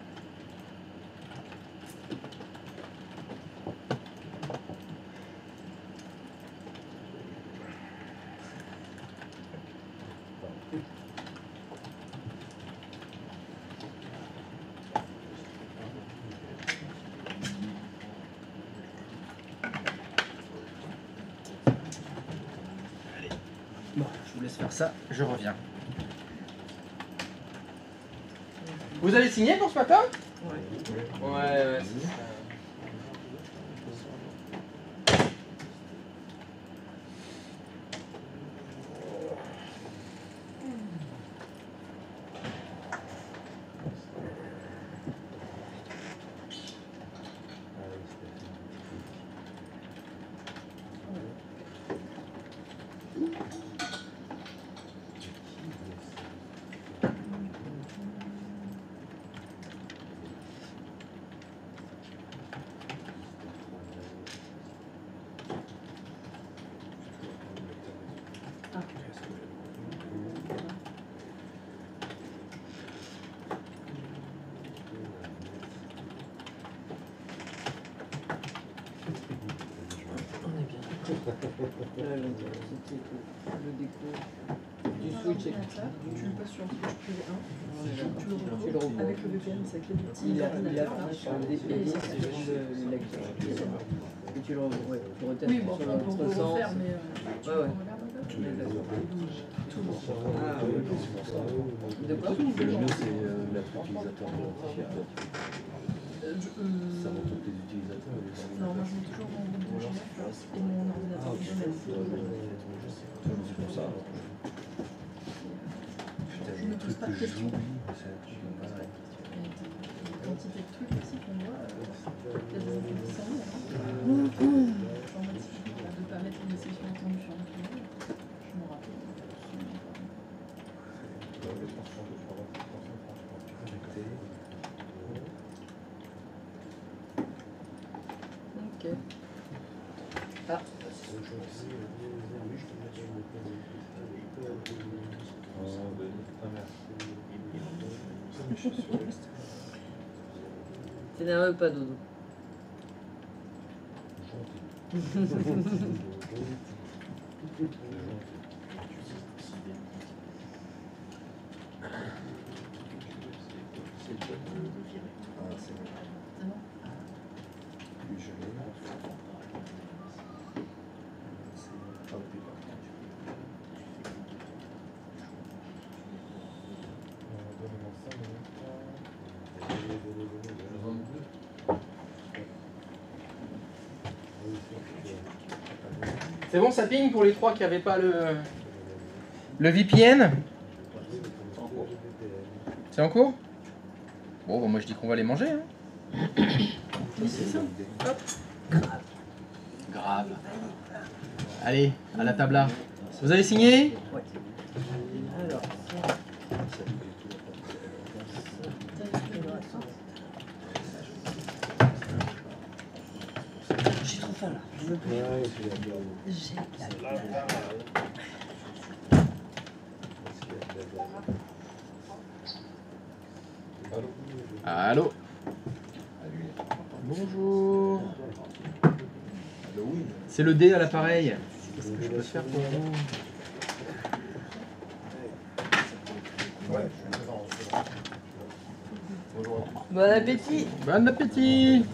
Bon, je vous laisse faire ça, je reviens. Vous avez signé pour ce matin? Ouais, c'est ça. Le déco du switch et Tu le passes sur un switch privé 1, tu le le retrouves avec le VPN, c'est avec les petits il a ordinateurs là. sur le DP, Et ça, c'est c'est juste le lecteur. Et tu le retestes Oui, bon, sur on peut le sens. refaire, mais tu Ouais, ouais. regardes un peu. Ah oui, c'est pour ça. De quoi? Le mieux, c'est l'être utilisateur identifié. Ça regroupe les utilisateurs. Non, moi je mets toujours mon groupe de Genève et mon ordinateur du domaine. C'est pour ça. Je ne pose pas de questions. Quantité de trucs aussi qu'on voit, il y a des infos qui s'en vont. Genre, même si je ne peux pas mettre une exception attendue sur un client, je me rappelle. Ok. Ah. T'énerve pas, Dodo. C'est bon, ça ping pour les trois qui n'avaient pas le VPN? C'est en cours? Bon, bah, moi je dis qu'on va les manger. Hein. Oui, c'est ça. Hop. Grave. Allez, à la table là. Vous avez signé? Ouais. Alors, j'ai trop faim là. Je veux plus. J'ai la Allô? Bonjour. C'est le D à l'appareil. Qu'est-ce que je peux faire pour vous? Bon appétit. Bon appétit.